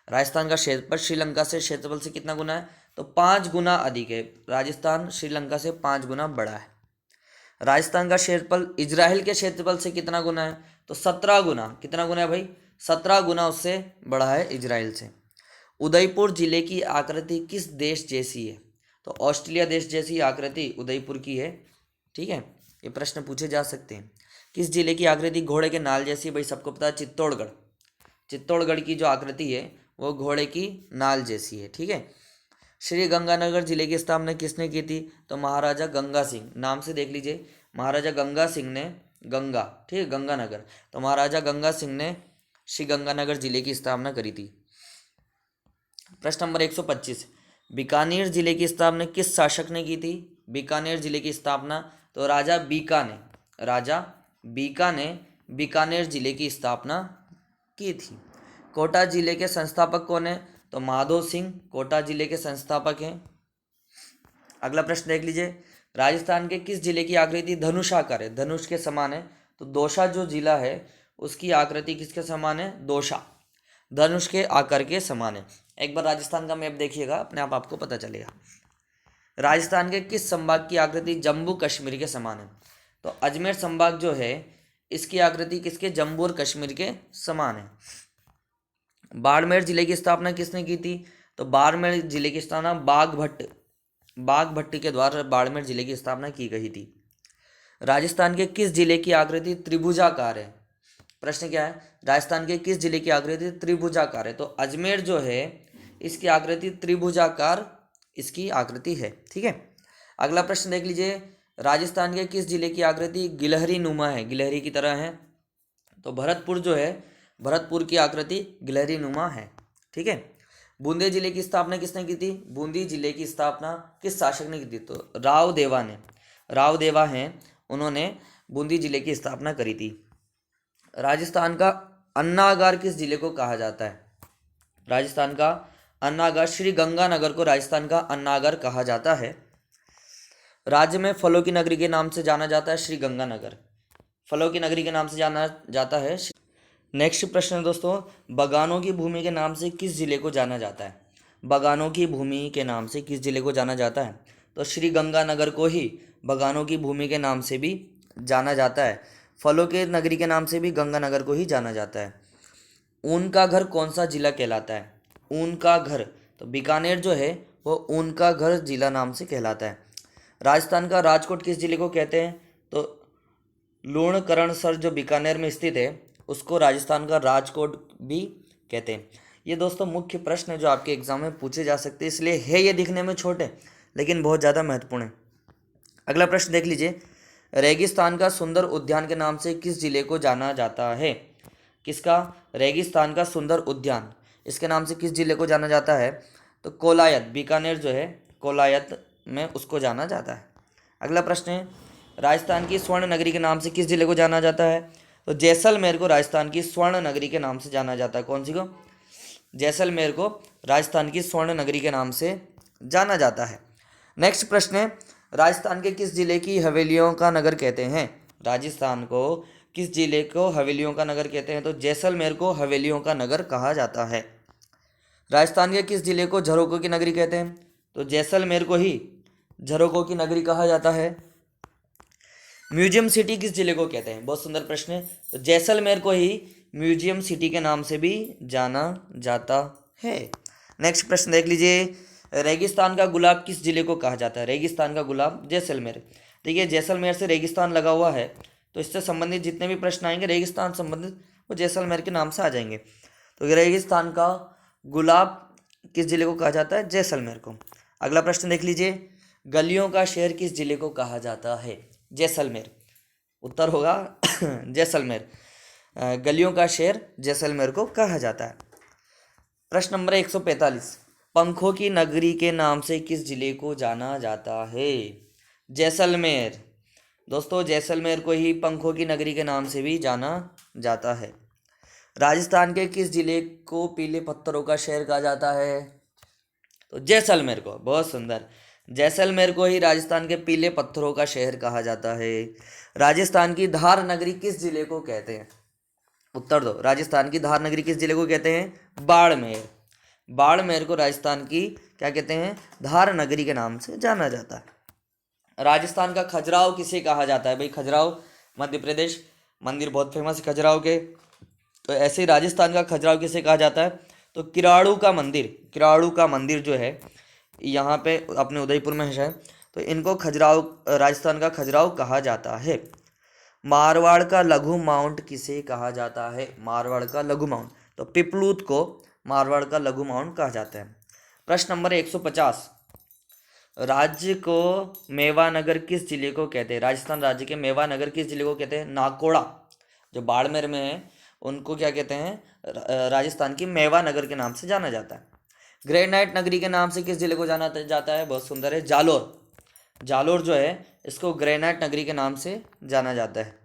राजस्थान का क्षेत्रफल श्रीलंका से क्षेत्रफल से कितना गुना है? तो 5 गुना अधिक है। राजस्थान श्रीलंका से 5 गुना बड़ा है। राजस्थान का क्षेत्रफल इजराइल के क्षेत्रफल से कितना गुना है? तो 17 गुना। कितना गुना है भाई? 17 गुना उससे बड़ा है इजराइल से। उदयपुर जिले की आकृति किस देश जैसी है? तो ऑस्ट्रेलिया देश जैसी आकृति उदयपुर की है। ठीक है, ये प्रश्न पूछे जा सकते हैं। किस जिले की आकृति घोड़े के नाल जैसी? भाई सबको पता है चित्तौड़गढ़, चित्तौड़गढ़ की जो आकृति है वो घोड़े की नाल जैसी है। ठीक है। श्री गंगानगर जिले की स्थापना किसने की थी? तो महाराजा गंगा सिंह, नाम से देख लीजिए, महाराजा गंगा सिंह ने, गंगा, ठीक है, गंगानगर, तो महाराजा गंगा सिंह ने श्री गंगानगर जिले की स्थापना करी थी। प्रश्न नंबर 125, बीकानेर जिले की स्थापना किस शासक ने की थी? बीकानेर जिले की स्थापना तो राजा बीका ने, राजा बीका ने बीकानेर जिले की स्थापना की थी। कोटा जिले के संस्थापक कौन है? तो माधो सिंह कोटा जिले के संस्थापक हैं। अगला प्रश्न देख लीजिए, राजस्थान के किस जिले की आकृति धनुषाकार है? धनुष के समान है। तो दौसा जो जिला है उसकी आकृति किसके समान है? दौसा। धनुष के आकार के समान है। एक बार राजस्थान का मैप देखिएगा, अपने आप आपको पता चलेगा। राजस्थान के किस संभाग की आकृति जम्मू कश्मीर के समान है? तो अजमेर संभाग जो है इसकी आकृति किसके, जम्मू और कश्मीर के समान है। बाड़मेर जिले की स्थापना किसने की थी? तो बाड़मेर जिले की स्थापना बाघ भट्ट के द्वारा बाड़मेर जिले की स्थापना की गई थी। राजस्थान के किस जिले की आकृति त्रिभुजाकार है? प्रश्न क्या है, राजस्थान के किस जिले की आकृति त्रिभुजाकार है? तो अजमेर जो है इसकी आकृति त्रिभुजाकार इसकी आकृति है। ठीक है, अगला प्रश्न देख लीजिए, राजस्थान के किस जिले की आकृति गिलहरी नुमा है, गिलहरी की तरह है? तो भरतपुर जो है, भरतपुर की आकृति गिलहरी नुमा है। ठीक है, बूंदी जिले की स्थापना किसने की थी? बूंदी जिले की स्थापना किस शासक ने की थी? तो राव देवा हैं, उन्होंने बूंदी जिले की स्थापना करी थी। राजस्थान का अन्नागार किस जिले को कहा जाता है? राजस्थान का अन्नागार, श्री गंगानगर को राजस्थान का अन्नागार कहा जाता है। राज्य में फलों की नगरी के नाम से जाना जाता है श्री गंगानगर, फलों की नगरी के नाम से जाना जाता है। नेक्स्ट प्रश्न है दोस्तों, बगानों की भूमि के नाम से किस जिले को जाना जाता है? बगानों की भूमि के नाम से किस जिले को जाना जाता है? तो श्री गंगानगर को ही बगानों की भूमि के नाम से भी जाना जाता है। फलों के नगरी के नाम से भी गंगानगर को ही जाना जाता है। ऊन का घर कौन सा जिला कहलाता है? ऊन का घर, तो बीकानेर जो है वो ऊन का घर जिला नाम से कहलाता है। राजस्थान का राजकोट किस जिले को कहते हैं? तो लूणकरणसर जो बीकानेर में स्थित है उसको राजस्थान का राजकोट भी कहते हैं। ये दोस्तों मुख्य प्रश्न है जो आपके एग्जाम में पूछे जा सकते हैं, इसलिए है ये दिखने में छोटे लेकिन बहुत ज़्यादा महत्वपूर्ण है। अगला प्रश्न देख लीजिए, रेगिस्तान का सुंदर उद्यान के नाम से किस जिले को जाना जाता है? किसका? रेगिस्तान का सुंदर उद्यान, इसके नाम से किस जिले को जाना जाता है? तो कोलायत, बीकानेर जो है कोलायत में उसको जाना जाता है। अगला प्रश्न है, राजस्थान की स्वर्ण नगरी के नाम से किस जिले को जाना जाता है? तो जैसलमेर को राजस्थान की स्वर्ण नगरी के नाम से जाना जाता है। कौन सी को? जैसलमेर को राजस्थान की स्वर्ण नगरी के नाम से जाना जाता है। नेक्स्ट प्रश्न है, राजस्थान के किस जिले की हवेलियों का नगर कहते हैं? राजस्थान को किस जिले को हवेलियों का नगर कहते हैं? तो जैसलमेर को हवेलियों का नगर कहा जाता है। राजस्थान के किस जिले को झरोकों की नगरी कहते हैं? तो जैसलमेर को ही झरोकों की नगरी कहा जाता है। म्यूजियम सिटी किस जिले को कहते हैं? बहुत सुंदर प्रश्न है। तो जैसलमेर को ही म्यूजियम सिटी के नाम से भी जाना जाता है। नेक्स्ट प्रश्न देख लीजिए, रेगिस्तान का गुलाब किस जिले को कहा जाता है? रेगिस्तान का गुलाब जैसलमेर। देखिए जैसलमेर से रेगिस्तान लगा हुआ है तो इससे संबंधित जितने भी प्रश्न आएंगे रेगिस्तान संबंधित वो जैसलमेर के नाम से आ जाएंगे। तो रेगिस्तान का गुलाब किस जिले को कहा जाता है? जैसलमेर को। अगला प्रश्न देख लीजिए, गलियों का शहर किस जिले को कहा जाता है? जैसलमेर। उत्तर होगा जैसलमेर। गलियों का शहर जैसलमेर को कहा जाता है। प्रश्न नंबर 145, पंखों की नगरी के नाम से किस जिले को जाना जाता है? जैसलमेर। दोस्तों जैसलमेर को ही पंखों की नगरी के नाम से भी जाना जाता है। राजस्थान के किस जिले को पीले पत्थरों का शहर कहा जाता है? तो जैसलमेर को। बहुत सुंदर, जैसलमेर को ही राजस्थान के पीले पत्थरों का शहर कहा जाता है। राजस्थान की धार नगरी किस जिले को कहते हैं? उत्तर दो। राजस्थान की धार नगरी किस जिले को कहते हैं? बाड़मेर। बाड़मेर को राजस्थान की क्या कहते हैं? धार नगरी के नाम से जाना जाता है। राजस्थान का खजुराहो किसे कहा जाता है? भाई खजुराहो मध्य प्रदेश, मंदिर बहुत फेमस है खजुराहो के। तो ऐसे ही राजस्थान का खजुराहो किसे कहा जाता है? तो किराड़ू का मंदिर जो है यहाँ पे अपने उदयपुर में है, तो इनको खजुराहो, राजस्थान का खजुराहो कहा जाता है। मारवाड़ का लघु माउंट किसे कहा जाता है? मारवाड़ का लघु माउंट, तो पिपलूत को मारवाड़ का लघु माउंट कहा जाता है। प्रश्न नंबर 150, राज्य को मेवानगर किस जिले को कहते हैं? राजस्थान राज्य के मेवानगर किस जिले को कहते हैं? नाकोड़ा जो बाड़मेर में है उनको क्या कहते हैं? राजस्थान की मेवानगर के नाम से जाना जाता है। ग्रेनाइट नगरी के नाम से किस जिले को जाना जाता है? बहुत सुंदर है, जालोर जो है इसको ग्रेनाइट नगरी के नाम से जाना जाता है।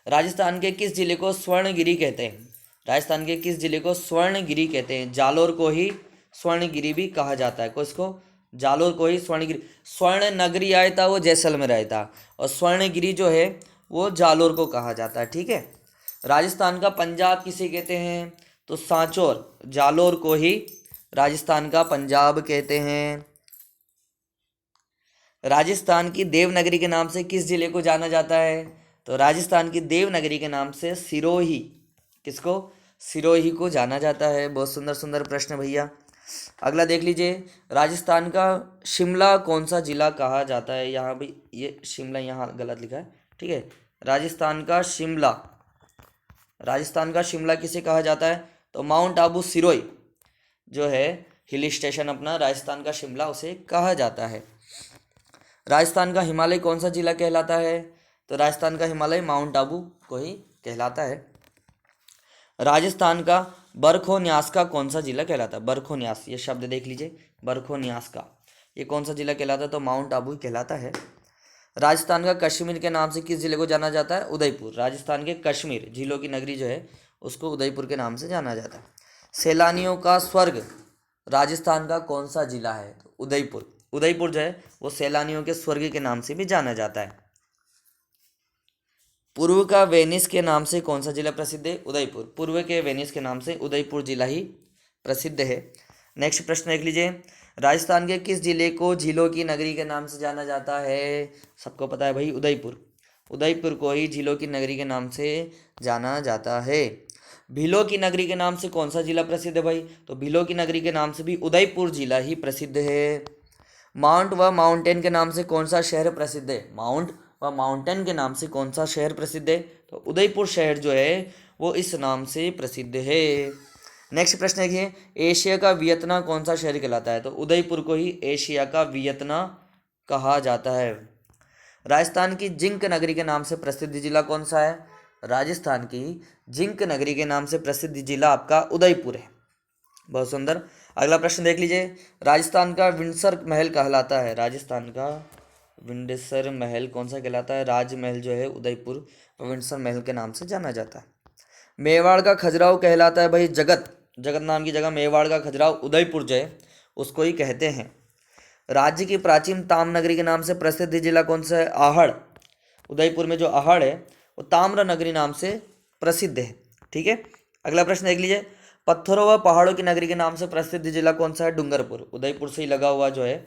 राजस्थान के किस जिले को स्वर्णगिरी कहते हैं? राजस्थान के किस जिले को स्वर्णगिरी कहते हैं? जालोर को ही स्वर्णगिरी भी कहा जाता है। किसको? जालोर को ही स्वर्णगिरी। स्वर्ण नगरी आया था वो जैसलमेर आया था, और स्वर्णगिरी जो है वो जालोर को कहा जाता है। ठीक है। राजस्थान का पंजाब किसे कहते हैं? तो सांचौर, जालोर को ही राजस्थान का पंजाब कहते हैं। राजस्थान की देवनगरी के नाम से किस जिले को जाना जाता है? तो राजस्थान की देवनगरी के नाम से सिरोही, किसको? सिरोही को जाना जाता है। बहुत सुंदर सुंदर प्रश्न भैया। अगला देख लीजिए, राजस्थान का शिमला कौन सा जिला कहा जाता है? यहाँ भी ये शिमला यहाँ गलत लिखा है, ठीक है। राजस्थान का शिमला, राजस्थान का शिमला किसे कहा जाता है? तो माउंट आबू सिरोही जो है हिल स्टेशन अपना, राजस्थान का शिमला उसे कहा जाता है। राजस्थान का हिमालय कौन सा जिला कहलाता है? तो राजस्थान का हिमालय माउंट आबू को ही कहलाता है। राजस्थान का बरखोन्यास का कौन सा जिला कहलाता है? बरखोन्यास, ये शब्द देख लीजिए, बरखोन्यास का ये कौन सा जिला कहलाता है? तो माउंट आबू कहलाता है। राजस्थान का कश्मीर के नाम से किस जिले को जाना जाता है? उदयपुर। राजस्थान के कश्मीर, झीलों की नगरी जो है उसको उदयपुर के नाम से जाना जाता है। सैलानियों का स्वर्ग राजस्थान का कौन सा जिला है? तो उदयपुर। उदयपुर जो है वो सैलानियों के स्वर्ग के नाम से भी जाना जाता है। पूर्व का वेनिस के नाम से कौन सा जिला प्रसिद्ध है? उदयपुर। पूर्व के वेनिस के नाम से उदयपुर जिला ही प्रसिद्ध है। नेक्स्ट प्रश्न देख लीजिए, राजस्थान के किस जिले को झीलों की नगरी के नाम से जाना जाता है? सबको पता है भाई, उदयपुर। उदयपुर को ही झीलों की नगरी के नाम से जाना जाता है। भीलों की नगरी के नाम से कौन सा जिला प्रसिद्ध है भाई? तो भीलों की नगरी के नाम से भी उदयपुर जिला ही प्रसिद्ध है। माउंट व माउंटेन के नाम से कौन सा शहर प्रसिद्ध है? माउंट व माउंटेन के नाम से कौन सा शहर प्रसिद्ध है? तो उदयपुर शहर जो है वो इस नाम से प्रसिद्ध है। नेक्स्ट प्रश्न देखिए, एशिया का वियतना कौन सा शहर कहलाता है? तो उदयपुर को ही एशिया का वियतना कहा जाता है। राजस्थान की जिंक नगरी के नाम से प्रसिद्ध जिला कौन सा है? राजस्थान की जिंक नगरी के नाम से प्रसिद्ध जिला आपका उदयपुर है। बहुत सुंदर। अगला प्रश्न देख लीजिए, राजस्थान का विंडसर महल कहलाता है। राजस्थान का विंडसर महल कौन सा कहलाता है? राजमहल जो है उदयपुर विंडसर महल के नाम से जाना जाता है। मेवाड़ का खजुराहो कहलाता है भाई जगत, जगत नाम की जगह मेवाड़ का खजुराहो उदयपुर जो है उसको ही कहते हैं। राज्य की प्राचीन ताम नगरी के नाम से प्रसिद्ध जिला कौन सा है? आहड़। उदयपुर में जो आहड़ है वो ताम्र नगरी नाम से प्रसिद्ध है। ठीक है। अगला प्रश्न देख लीजिए, पत्थरों व पहाड़ों की नगरी के नाम से प्रसिद्ध जिला कौन सा है? डूंगरपुर। उदयपुर से ही लगा हुआ जो है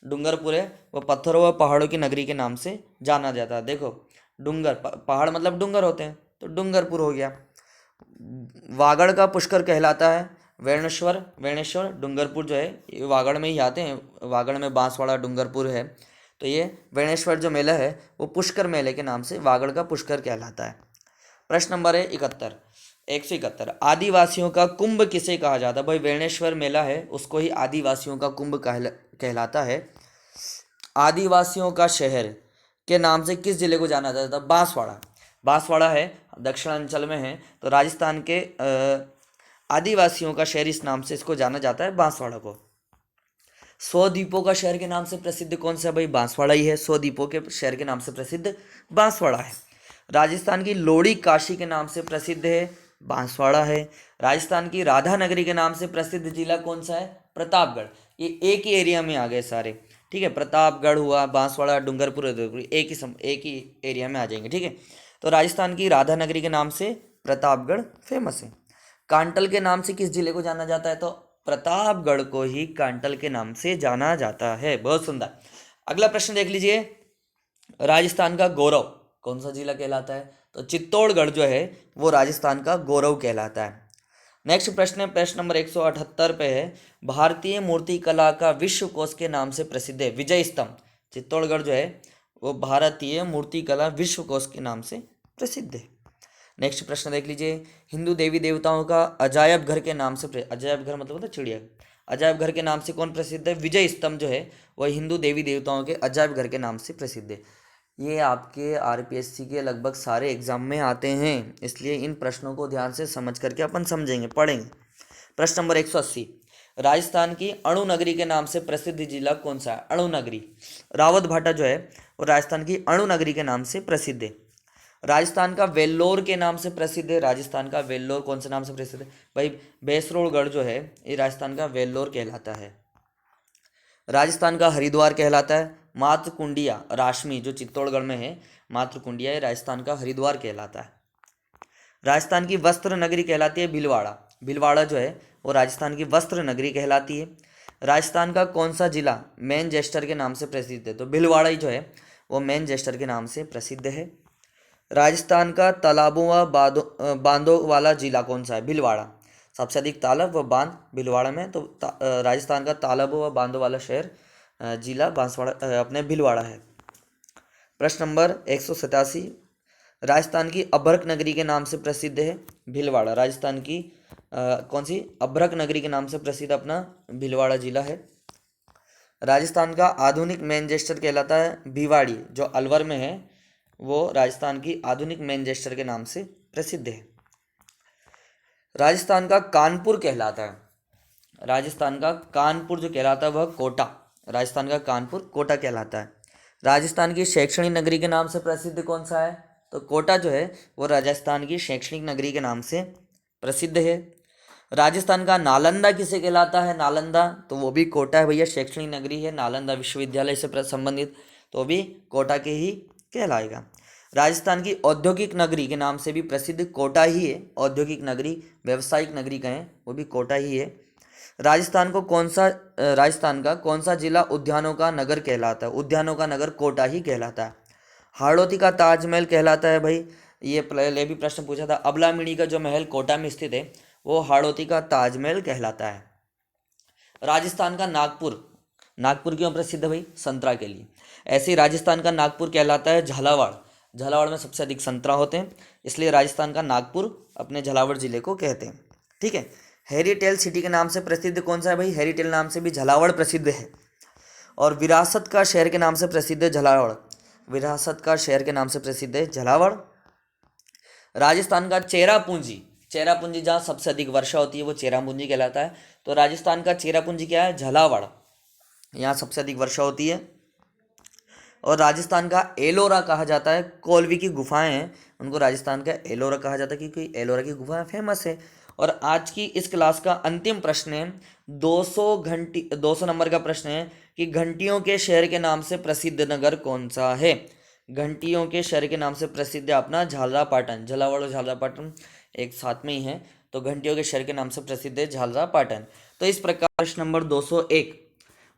डूंगरपुर है वो पत्थरों व पहाड़ों की नगरी के नाम से जाना जाता है। देखो डूंगर, पहाड़ मतलब डूंगर होते हैं, तो डूंगरपुर हो गया। वागड़ का पुष्कर कहलाता है वेणेश्वर। वेणेश्वर डूंगरपुर जो है ये वागड़ में ही आते हैं। वागड़ में बांसवाड़ा डूंगरपुर है, तो ये वेणेश्वर जो मेला है वो पुष्कर मेले के नाम से वागड़ का पुष्कर कहलाता है। प्रश्न नंबर है 171। आदिवासियों का कुंभ किसे कहा जाता है? भाई वेणेश्वर मेला है उसको ही आदिवासियों का कुंभ कहलाता है। आदिवासियों का शहर के नाम से किस जिले को जाना जाता है? बांसवाड़ा। बांसवाड़ा है दक्षिणांचल में है, तो राजस्थान के आदिवासियों का शहर इस नाम से इसको जाना जाता है, बांसवाड़ा को। 100 द्वीपों का शहर के नाम से प्रसिद्ध कौन सा? भाई बांसवाड़ा ही है। 100 द्वीपों के शहर के नाम से प्रसिद्ध बांसवाड़ा है। राजस्थान की लोड़ी काशी के नाम से प्रसिद्ध है, बांसवाड़ा है। राजस्थान की राधा नगरी के नाम से प्रसिद्ध जिला कौन सा है? प्रतापगढ़। ये एक ही एरिया में आ गए सारे, ठीक है। प्रतापगढ़ हुआ, बांसवाड़ा, डूंगरपुर, एक ही एरिया में आ जाएंगे, ठीक है। तो राजस्थान की राधा नगरी के नाम से प्रतापगढ़ फेमस है। कांटल के नाम से किस जिले को जाना जाता है? तो प्रतापगढ़ को ही कांटल के नाम से जाना जाता है। बहुत सुंदर। अगला प्रश्न देख लीजिए, राजस्थान का गौरव कौन सा जिला कहलाता है? तो चित्तौड़गढ़ जो है वो राजस्थान का गौरव कहलाता है। नेक्स्ट प्रश्न है, प्रश्न नंबर 178 पे है, भारतीय मूर्ति कला का विश्व कोश के नाम से प्रसिद्ध है विजय स्तंभ। चित्तौड़गढ़ जो है वो भारतीय मूर्ति कला विश्व कोश के नाम से प्रसिद्ध है। नेक्स्ट प्रश्न देख लीजिए, हिंदू देवी देवताओं का अजायब घर के नाम से, अजायब घर मतलब होता है चिड़िया, अजायब घर के नाम से कौन प्रसिद्ध है? विजय स्तंभ जो है वह हिंदू देवी देवताओं के अजायब घर के नाम से प्रसिद्ध है। ये आपके आरपीएससी के लगभग सारे एग्जाम में आते हैं, इसलिए इन प्रश्नों को ध्यान से समझ करके अपन समझेंगे, पढ़ेंगे। प्रश्न नंबर 180, राजस्थान की अणु नगरी के नाम से प्रसिद्ध जिला कौन सा है? अणु नगरी। रावत भाटा जो है वो राजस्थान की अणु नगरी के नाम से प्रसिद्ध है। राजस्थान का वेल्लोर के नाम से प्रसिद्ध है। राजस्थान का वेल्लोर कौन से नाम से प्रसिद्ध है? भाई भैंसरोड़गढ़ जो है ये राजस्थान का वेल्लोर कहलाता है। राजस्थान का हरिद्वार कहलाता है। मातृकुंडिया राशमी जो चित्तौड़गढ़ में है, मातृकुंडिया ये राजस्थान का हरिद्वार कहलाता है। राजस्थान की वस्त्र नगरी कहलाती है भीलवाड़ा। भीलवाड़ा जो है वो राजस्थान की वस्त्र नगरी कहलाती है। राजस्थान का कौन सा जिला मैनचेस्टर के नाम से प्रसिद्ध है? तो भीलवाड़ा ही जो है वो मैनचेस्टर के नाम से प्रसिद्ध है। राजस्थान का तालाबों व बांधों वाला जिला कौन सा है? भीलवाड़ा। सबसे अधिक तालाब व बांध भीलवाड़ा में, तो राजस्थान का तालाबों व बांधों वाला शहर जिला बांसवाड़ा अपने भीलवाड़ा है। प्रश्न नंबर 187, राजस्थान की अभ्रक नगरी के नाम से प्रसिद्ध है भीलवाड़ा। राजस्थान की कौन सी अभ्रक नगरी के नाम से प्रसिद्ध अपना भीलवाड़ा जिला है। राजस्थान का आधुनिक मैनचेस्टर कहलाता है भिवाड़ी, जो अलवर में है वो राजस्थान की आधुनिक मैनचेस्टर के नाम से प्रसिद्ध है। राजस्थान का कानपुर कहलाता है, राजस्थान का कानपुर जो कहलाता है वह कोटा, राजस्थान का कानपुर कोटा कहलाता है। राजस्थान की शैक्षणिक नगरी के नाम से प्रसिद्ध कौन सा है? तो कोटा जो है वो राजस्थान की शैक्षणिक नगरी के नाम से प्रसिद्ध है। राजस्थान का नालंदा किसे कहलाता है? नालंदा, तो वो भी कोटा है भैया, शैक्षणिक नगरी है, नालंदा विश्वविद्यालय से संबंधित, तो भी कोटा के ही कहलाएगा। राजस्थान की औद्योगिक नगरी के नाम से भी प्रसिद्ध कोटा ही है, औद्योगिक नगरी, व्यावसायिक नगरी कहें वो भी कोटा ही है। राजस्थान का कौन सा जिला उद्यानों का नगर कहलाता है? उद्यानों का नगर कोटा ही कहलाता है। हाड़ौती का ताजमहल कहलाता है भाई, ये पहले भी प्रश्न पूछा था, अबलामिणी का जो महल कोटा में स्थित है वो हाड़ौती का ताजमहल कहलाता है। राजस्थान का नागपुर, नागपुर क्यों प्रसिद्ध है भाई? संतरा के लिए। ऐसे ही राजस्थान का नागपुर कहलाता है झालावाड़, झालावाड़ में सबसे अधिक संतरा होते हैं, इसलिए राजस्थान का नागपुर अपने झालावाड़ जिले को कहते हैं। ठीक है। हेरिटेल सिटी के नाम से प्रसिद्ध कौन सा है भाई? हेरिटेल नाम से भी झालावाड़ प्रसिद्ध है। और विरासत का शहर के नाम से प्रसिद्ध है झालावाड़, विरासत का शहर के नाम से प्रसिद्ध है झालावाड़। राजस्थान का चेरापूंजी, चेरापूंजी जहाँ सबसे अधिक वर्षा होती है वो चेरापूंजी कहलाता है, तो राजस्थान का चेरापूंजी क्या है? झालावाड़, यहाँ सबसे अधिक वर्षा होती है। और राजस्थान का एलोरा कहा जाता है, कोलवी की गुफाएं हैं उनको राजस्थान का एलोरा कहा जाता है क्योंकि एलोरा की गुफाएं फेमस है। और आज की इस क्लास का अंतिम प्रश्न है 200 नंबर का प्रश्न है कि घंटियों के शहर के नाम से प्रसिद्ध नगर कौन सा है? घंटियों के शहर के नाम से प्रसिद्ध है अपना झालरापाटन, झालावाड़ और झालरापाटन एक साथ में ही है, तो घंटियों के शहर के नाम से प्रसिद्ध है झालरापाटन। तो इस प्रकार प्रश्न नंबर 201,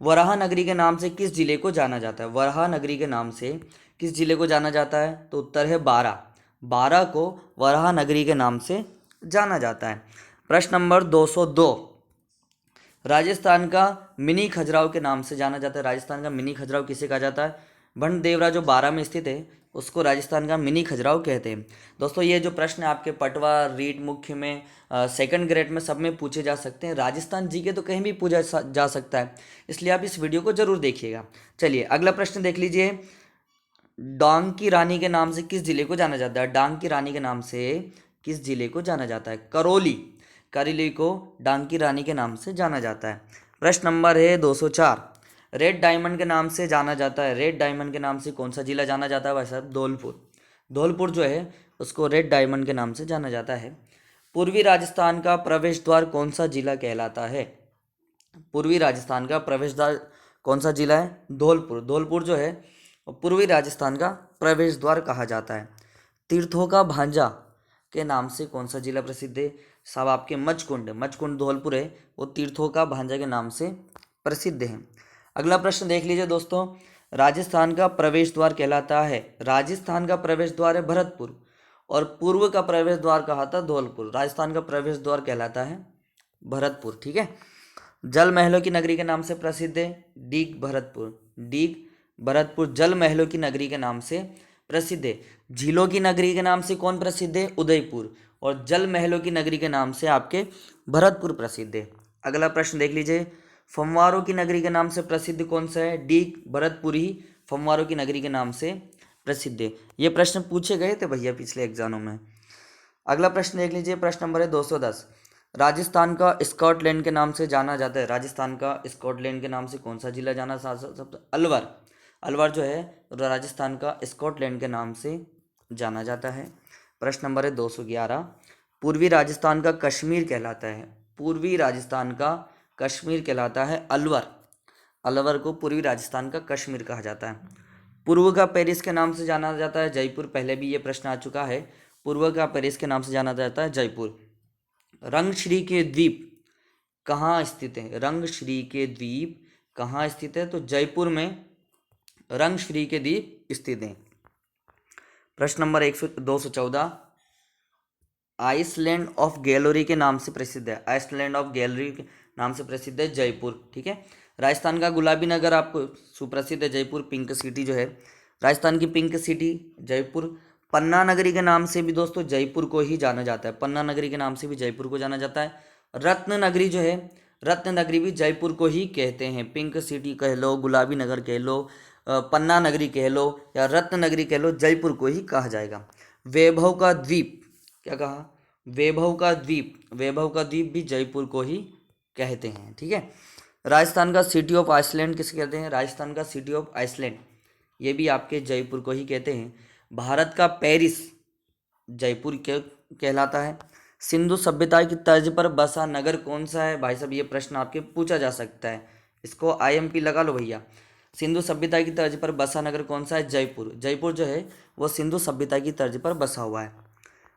वराहा नगरी के नाम से किस जिले को जाना जाता है? वराहा नगरी के नाम से किस जिले को जाना जाता है? तो उत्तर है बारा, बारा को वराहा नगरी के नाम से जाना जाता है। प्रश्न नंबर 202, राजस्थान का मिनी खजुराहो के नाम से जाना जाता है, राजस्थान का मिनी खजुराहो किसे कहा जाता है? भंडदेवरा जो बारा में स्थित है उसको राजस्थान का मिनी खजुराहो कहते हैं। दोस्तों ये जो प्रश्न आपके पटवा, रीट मुख्य में, सेकंड ग्रेड में सब में पूछे जा सकते हैं, राजस्थान जीके तो कहीं भी पूछा जा सकता है, इसलिए आप इस वीडियो को जरूर देखिएगा। चलिए अगला प्रश्न देख लीजिए, डांग की रानी के नाम से किस जिले को जाना जाता है? डांग की रानी के नाम से किस जिले को जाना जाता है? करौली, करेली को डांग की रानी के नाम से जाना जाता है। प्रश्न नंबर है 204, रेड डायमंड के नाम से जाना जाता है, रेड डायमंड के नाम से कौन सा जिला जाना जाता है भाई साहब? धौलपुर, धौलपुर जो है उसको रेड डायमंड के नाम से जाना जाता है। पूर्वी राजस्थान का प्रवेश द्वार कौन सा जिला कहलाता है? पूर्वी राजस्थान का प्रवेश द्वार कौन सा जिला है? धौलपुर, धौलपुर जो है पूर्वी राजस्थान का प्रवेश द्वार कहा जाता है। तीर्थों का भांजा के नाम से कौन सा जिला प्रसिद्ध है? साहब आपके मचकुंड, मचकुंड धौलपुर है वो तीर्थों का भांजा के नाम से प्रसिद्ध है। अगला प्रश्न देख लीजिए दोस्तों, राजस्थान का प्रवेश द्वार कहलाता है, राजस्थान का प्रवेश द्वार है भरतपुर और पूर्व का प्रवेश द्वार कहा था धौलपुर, राजस्थान का प्रवेश द्वार कहलाता है भरतपुर। ठीक है। जल महलों की नगरी के नाम से प्रसिद्ध है डीग भरतपुर, डीग भरतपुर जल महलों की नगरी के नाम से प्रसिद्ध है। झीलों की नगरी के नाम से कौन प्रसिद्ध है? उदयपुर, और जल महलों की नगरी के नाम से आपके भरतपुर प्रसिद्ध है। अगला प्रश्न देख लीजिए, फव्वारों की नगरी के नाम से प्रसिद्ध कौन सा है? डीग भरतपुर ही फव्वारों की नगरी के नाम से प्रसिद्ध है। ये प्रश्न पूछे गए थे भैया पिछले एग्जामों में। अगला प्रश्न देख लीजिए, प्रश्न नंबर है 210, राजस्थान का स्कॉटलैंड के नाम से जाना जाता है, राजस्थान का स्कॉटलैंड के नाम से कौन सा जिला जाना जाता? अलवर, अलवर जो है राजस्थान का स्कॉटलैंड के नाम से जाना जाता है। प्रश्न नंबर है 211, पूर्वी राजस्थान का कश्मीर कहलाता है, पूर्वी राजस्थान का कश्मीर कहलाता है अलवर, अलवर को पूर्वी राजस्थान का कश्मीर कहा जाता है। पूर्व का पेरिस के नाम से जाना जाता है जयपुर, पहले भी ये प्रश्न आ चुका है, पूर्व का पेरिस के नाम से जाना जाता है जयपुर। रंगश्री के द्वीप कहाँ स्थित है? रंगश्री के द्वीप कहाँ स्थित है? तो जयपुर में रंगश्री के द्वीप स्थित हैं। प्रश्न नंबर 214, आइसलैंड ऑफ गैलरी के नाम से प्रसिद्ध है। आइसलैंड ऑफ गैलरी के नाम से प्रसिद्ध है जयपुर। ठीक है। राजस्थान का गुलाबी नगर आपको सुप्रसिद्ध है जयपुर, पिंक सिटी जो है राजस्थान की पिंक सिटी जयपुर। पन्ना नगरी के नाम से भी दोस्तों जयपुर को ही जाना जाता है, पन्ना नगरी के नाम से भी जयपुर को जाना जाता है। रत्न नगरी जो है, रत्न नगरी भी जयपुर को ही कहते हैं। पिंक सिटी कह लो, गुलाबी नगर कह लो, पन्ना नगरी कह लो या रत्न नगरी कह लो, जयपुर को ही कहा जाएगा। वैभव का द्वीप, क्या कहा? वैभव का द्वीप, वैभव का द्वीप भी जयपुर को ही कहते हैं। ठीक है। राजस्थान का सिटी ऑफ आइसलैंड किसे कहते हैं? राजस्थान का सिटी ऑफ आइसलैंड ये भी आपके जयपुर को ही कहते हैं। भारत का पेरिस जयपुर के कहलाता है। सिंधु सभ्यता की तर्ज पर बसा नगर कौन सा है? भाई साहब ये प्रश्न आपके पूछा जा सकता है, इसको आईएमपी लगा लो भैया। सिंधु सभ्यता की तर्ज पर बसा नगर कौन सा है? जयपुर। जयपुर जो है वो सिंधु सभ्यता की तर्ज पर बसा हुआ है।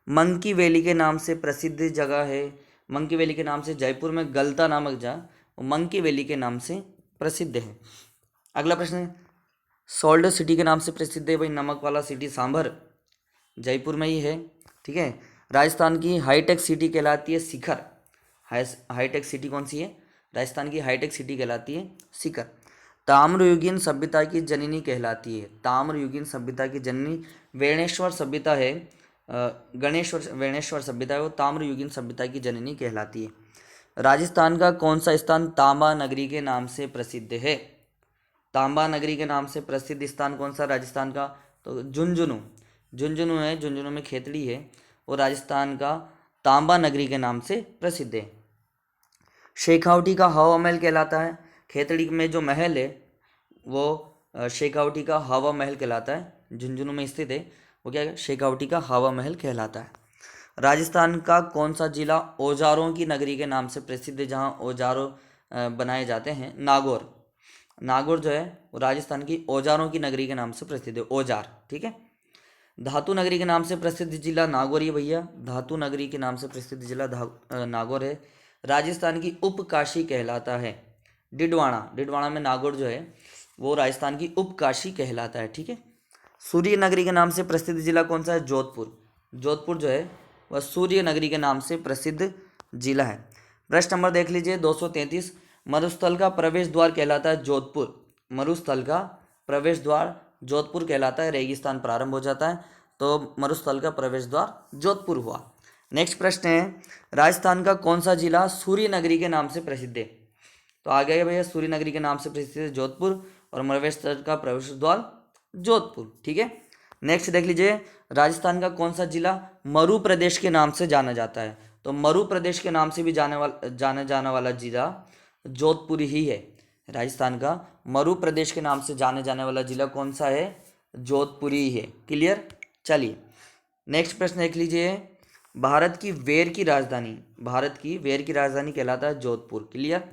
मंकी वैली के नाम से प्रसिद्ध जगह है। मंकी वैली के नाम से जयपुर में गलता नामक जगह मंकी वैली के नाम से प्रसिद्ध है। अगला प्रश्न है, सॉल्ट सिटी के नाम से प्रसिद्ध है भाई नमक वाला सिटी सांभर, जयपुर में ही है। ठीक है। राजस्थान की हाईटेक सिटी कहलाती है शिखर। हाईटेक सिटी कौन सी है? राजस्थान की हाईटेक सिटी कहलाती है शिखर। ताम्रयुगीन सभ्यता की जननी कहलाती है। ताम्रयुगीन सभ्यता की जननी वेणेश्वर सभ्यता है, वेणेश्वर सभ्यता है वो ताम्रयुगीन सभ्यता की जननी कहलाती है। राजस्थान का कौन सा स्थान तांबा नगरी के नाम से प्रसिद्ध है? तांबा नगरी के नाम से प्रसिद्ध स्थान कौन सा राजस्थान का? तो झुंझुनू। झुंझुनू है, झुंझुनू में खेतड़ी है, वो राजस्थान का तांबा नगरी के नाम से प्रसिद्ध है। शेखावटी का हवा महल कहलाता है। खेतड़ी में जो महल है वो शेखावटी का हवा महल कहलाता है, झुंझुनू में स्थित है, वो क्या है? शेखावटी का हवा महल कहलाता है। राजस्थान का कौन सा जिला औजारों की नगरी के नाम से प्रसिद्ध है, जहाँ औजारों बनाए जाते हैं? नागौर। नागौर जो है वो राजस्थान की औजारों की नगरी के नाम से प्रसिद्ध है, औजार। ठीक है। धातु नगरी के नाम से प्रसिद्ध जिला नागौर ही भैया, धातु नगरी के नाम से प्रसिद्ध जिला नागौर है। राजस्थान की उपकाशी कहलाता है डिडवाना। डिडवाना में नागौर जो है वो राजस्थान की उपकाशी कहलाता है। ठीक है। सूर्य नगरी के नाम से प्रसिद्ध जिला कौन सा है? जोधपुर। जोधपुर जो है वह सूर्य नगरी के नाम से प्रसिद्ध जिला है। प्रश्न नंबर देख लीजिए 233, मरुस्थल का प्रवेश द्वार कहलाता है जोधपुर। मरुस्थल का प्रवेश द्वार जोधपुर कहलाता है। रेगिस्तान प्रारंभ हो जाता है तो मरुस्थल का प्रवेश द्वार जोधपुर हुआ। नेक्स्ट प्रश्न है, राजस्थान का कौन सा जिला सूर्य नगरी के नाम से प्रसिद्ध है? तो आ गया भैया, सूर्य नगरी के नाम से प्रसिद्ध है जोधपुर और मरुस्थल का प्रवेश द्वार जोधपुर। ठीक है। नेक्स्ट देख लीजिए, राजस्थान का कौन सा जिला मरु प्रदेश के नाम से जाना जाता है? तो मरु प्रदेश के नाम से भी जाने जाने वाला जिला जोधपुर ही है। राजस्थान का मरु प्रदेश के नाम से जाने जाने वाला जिला कौन सा है? जोधपुर ही है। क्लियर। चलिए नेक्स्ट प्रश्न देख लीजिए, भारत की वेर की राजधानी, भारत की वेर की राजधानी कहलाता है जोधपुर। क्लियर।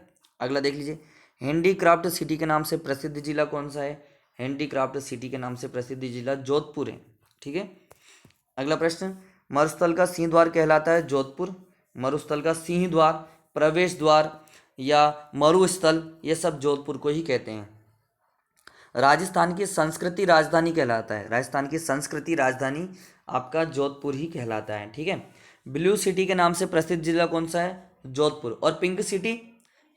अगला देख लीजिए, हैंडीक्राफ्ट सिटी के नाम से प्रसिद्ध जिला कौन सा है? हैंडीक्राफ्ट सिटी के नाम से प्रसिद्ध जिला जोधपुर है। ठीक है। अगला प्रश्न, मरुस्थल का सिंह द्वार कहलाता है जोधपुर। मरुस्थल का सिंह द्वार, प्रवेश द्वार या मरुस्थल ये सब जोधपुर को ही कहते हैं। राजस्थान की संस्कृति राजधानी कहलाता है। राजस्थान की संस्कृति राजधानी आपका जोधपुर ही कहलाता है। ठीक है। ब्लू सिटी के नाम से प्रसिद्ध जिला कौन सा है? जोधपुर। और pink city,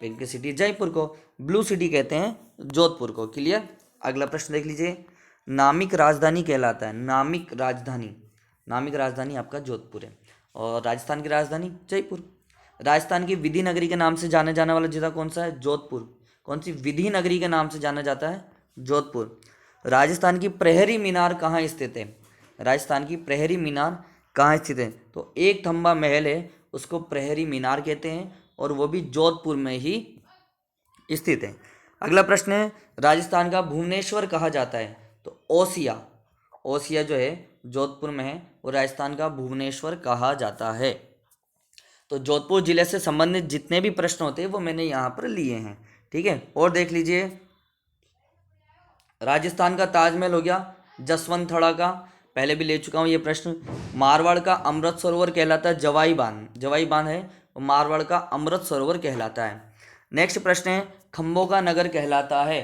pink city Jaipur को, ब्लू सिटी कहते हैं जोधपुर को। क्लियर। अगला प्रश्न देख लीजिए, नामिक राजधानी कहलाता है। नामिक राजधानी, नामिक राजधानी आपका जोधपुर है और राजस्थान की राजधानी जयपुर। राजस्थान की विधि नगरी के नाम से जाने जाने वाला जिला कौन सा है? जोधपुर। कौन सी विधि नगरी के नाम से जाना जाता है? जोधपुर। राजस्थान की प्रहरी मीनार कहाँ स्थित है? राजस्थान की प्रहरी मीनार कहाँ स्थित है? तो एक थंबा महल है उसको प्रहरी मीनार कहते हैं और वो भी जोधपुर में ही स्थित है। अगला प्रश्न है, राजस्थान का भुवनेश्वर कहा जाता है? तो ओसिया, ओसिया जो है जोधपुर में है, वो राजस्थान का भुवनेश्वर कहा जाता है। तो जोधपुर जिले से संबंधित जितने भी प्रश्न होते हैं वो मैंने यहाँ पर लिए हैं। ठीक है। और देख लीजिए, राजस्थान का ताजमहल हो गया, जसवंत का पहले भी ले चुका हूँ ये प्रश्न। मारवाड़ का अमृत सरोवर कहलाता है जवाई बांध। जवाई बांध है वो मारवाड़ का अमृत सरोवर कहलाता है। नेक्स्ट प्रश्न है, खंभों का नगर कहलाता है।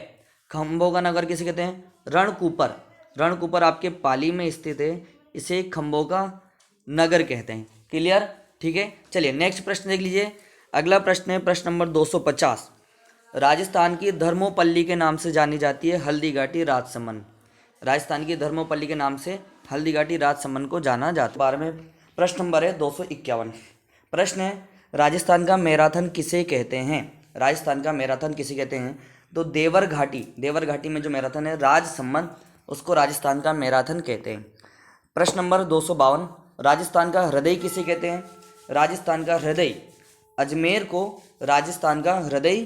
खंभों का नगर किसे कहते हैं? रणकुपर। रणकुपर आपके पाली में स्थित है, इसे खंभों का नगर कहते हैं। क्लियर? ठीक है, चलिए नेक्स्ट प्रश्न देख लीजिए। अगला प्रश्न है प्रश्न नंबर 250। राजस्थान की धर्मोपल्ली के नाम से जानी जाती है हल्दीघाटी राजसमंद। राजस्थान की धर्मोपल्ली के नाम से हल्दीघाटी राजसमंद को जाना जाता है। बारे में प्रश्न नंबर है 251। प्रश्न है, राजस्थान का मैराथन किसे कहते हैं? राजस्थान का मैराथन किसे कहते हैं? तो देवर घाटी में जो मैराथन है राजसमंद, उसको राजस्थान का मैराथन कहते हैं। प्रश्न नंबर 252। राजस्थान का हृदय किसे कहते हैं? राजस्थान का हृदय, अजमेर को राजस्थान का हृदय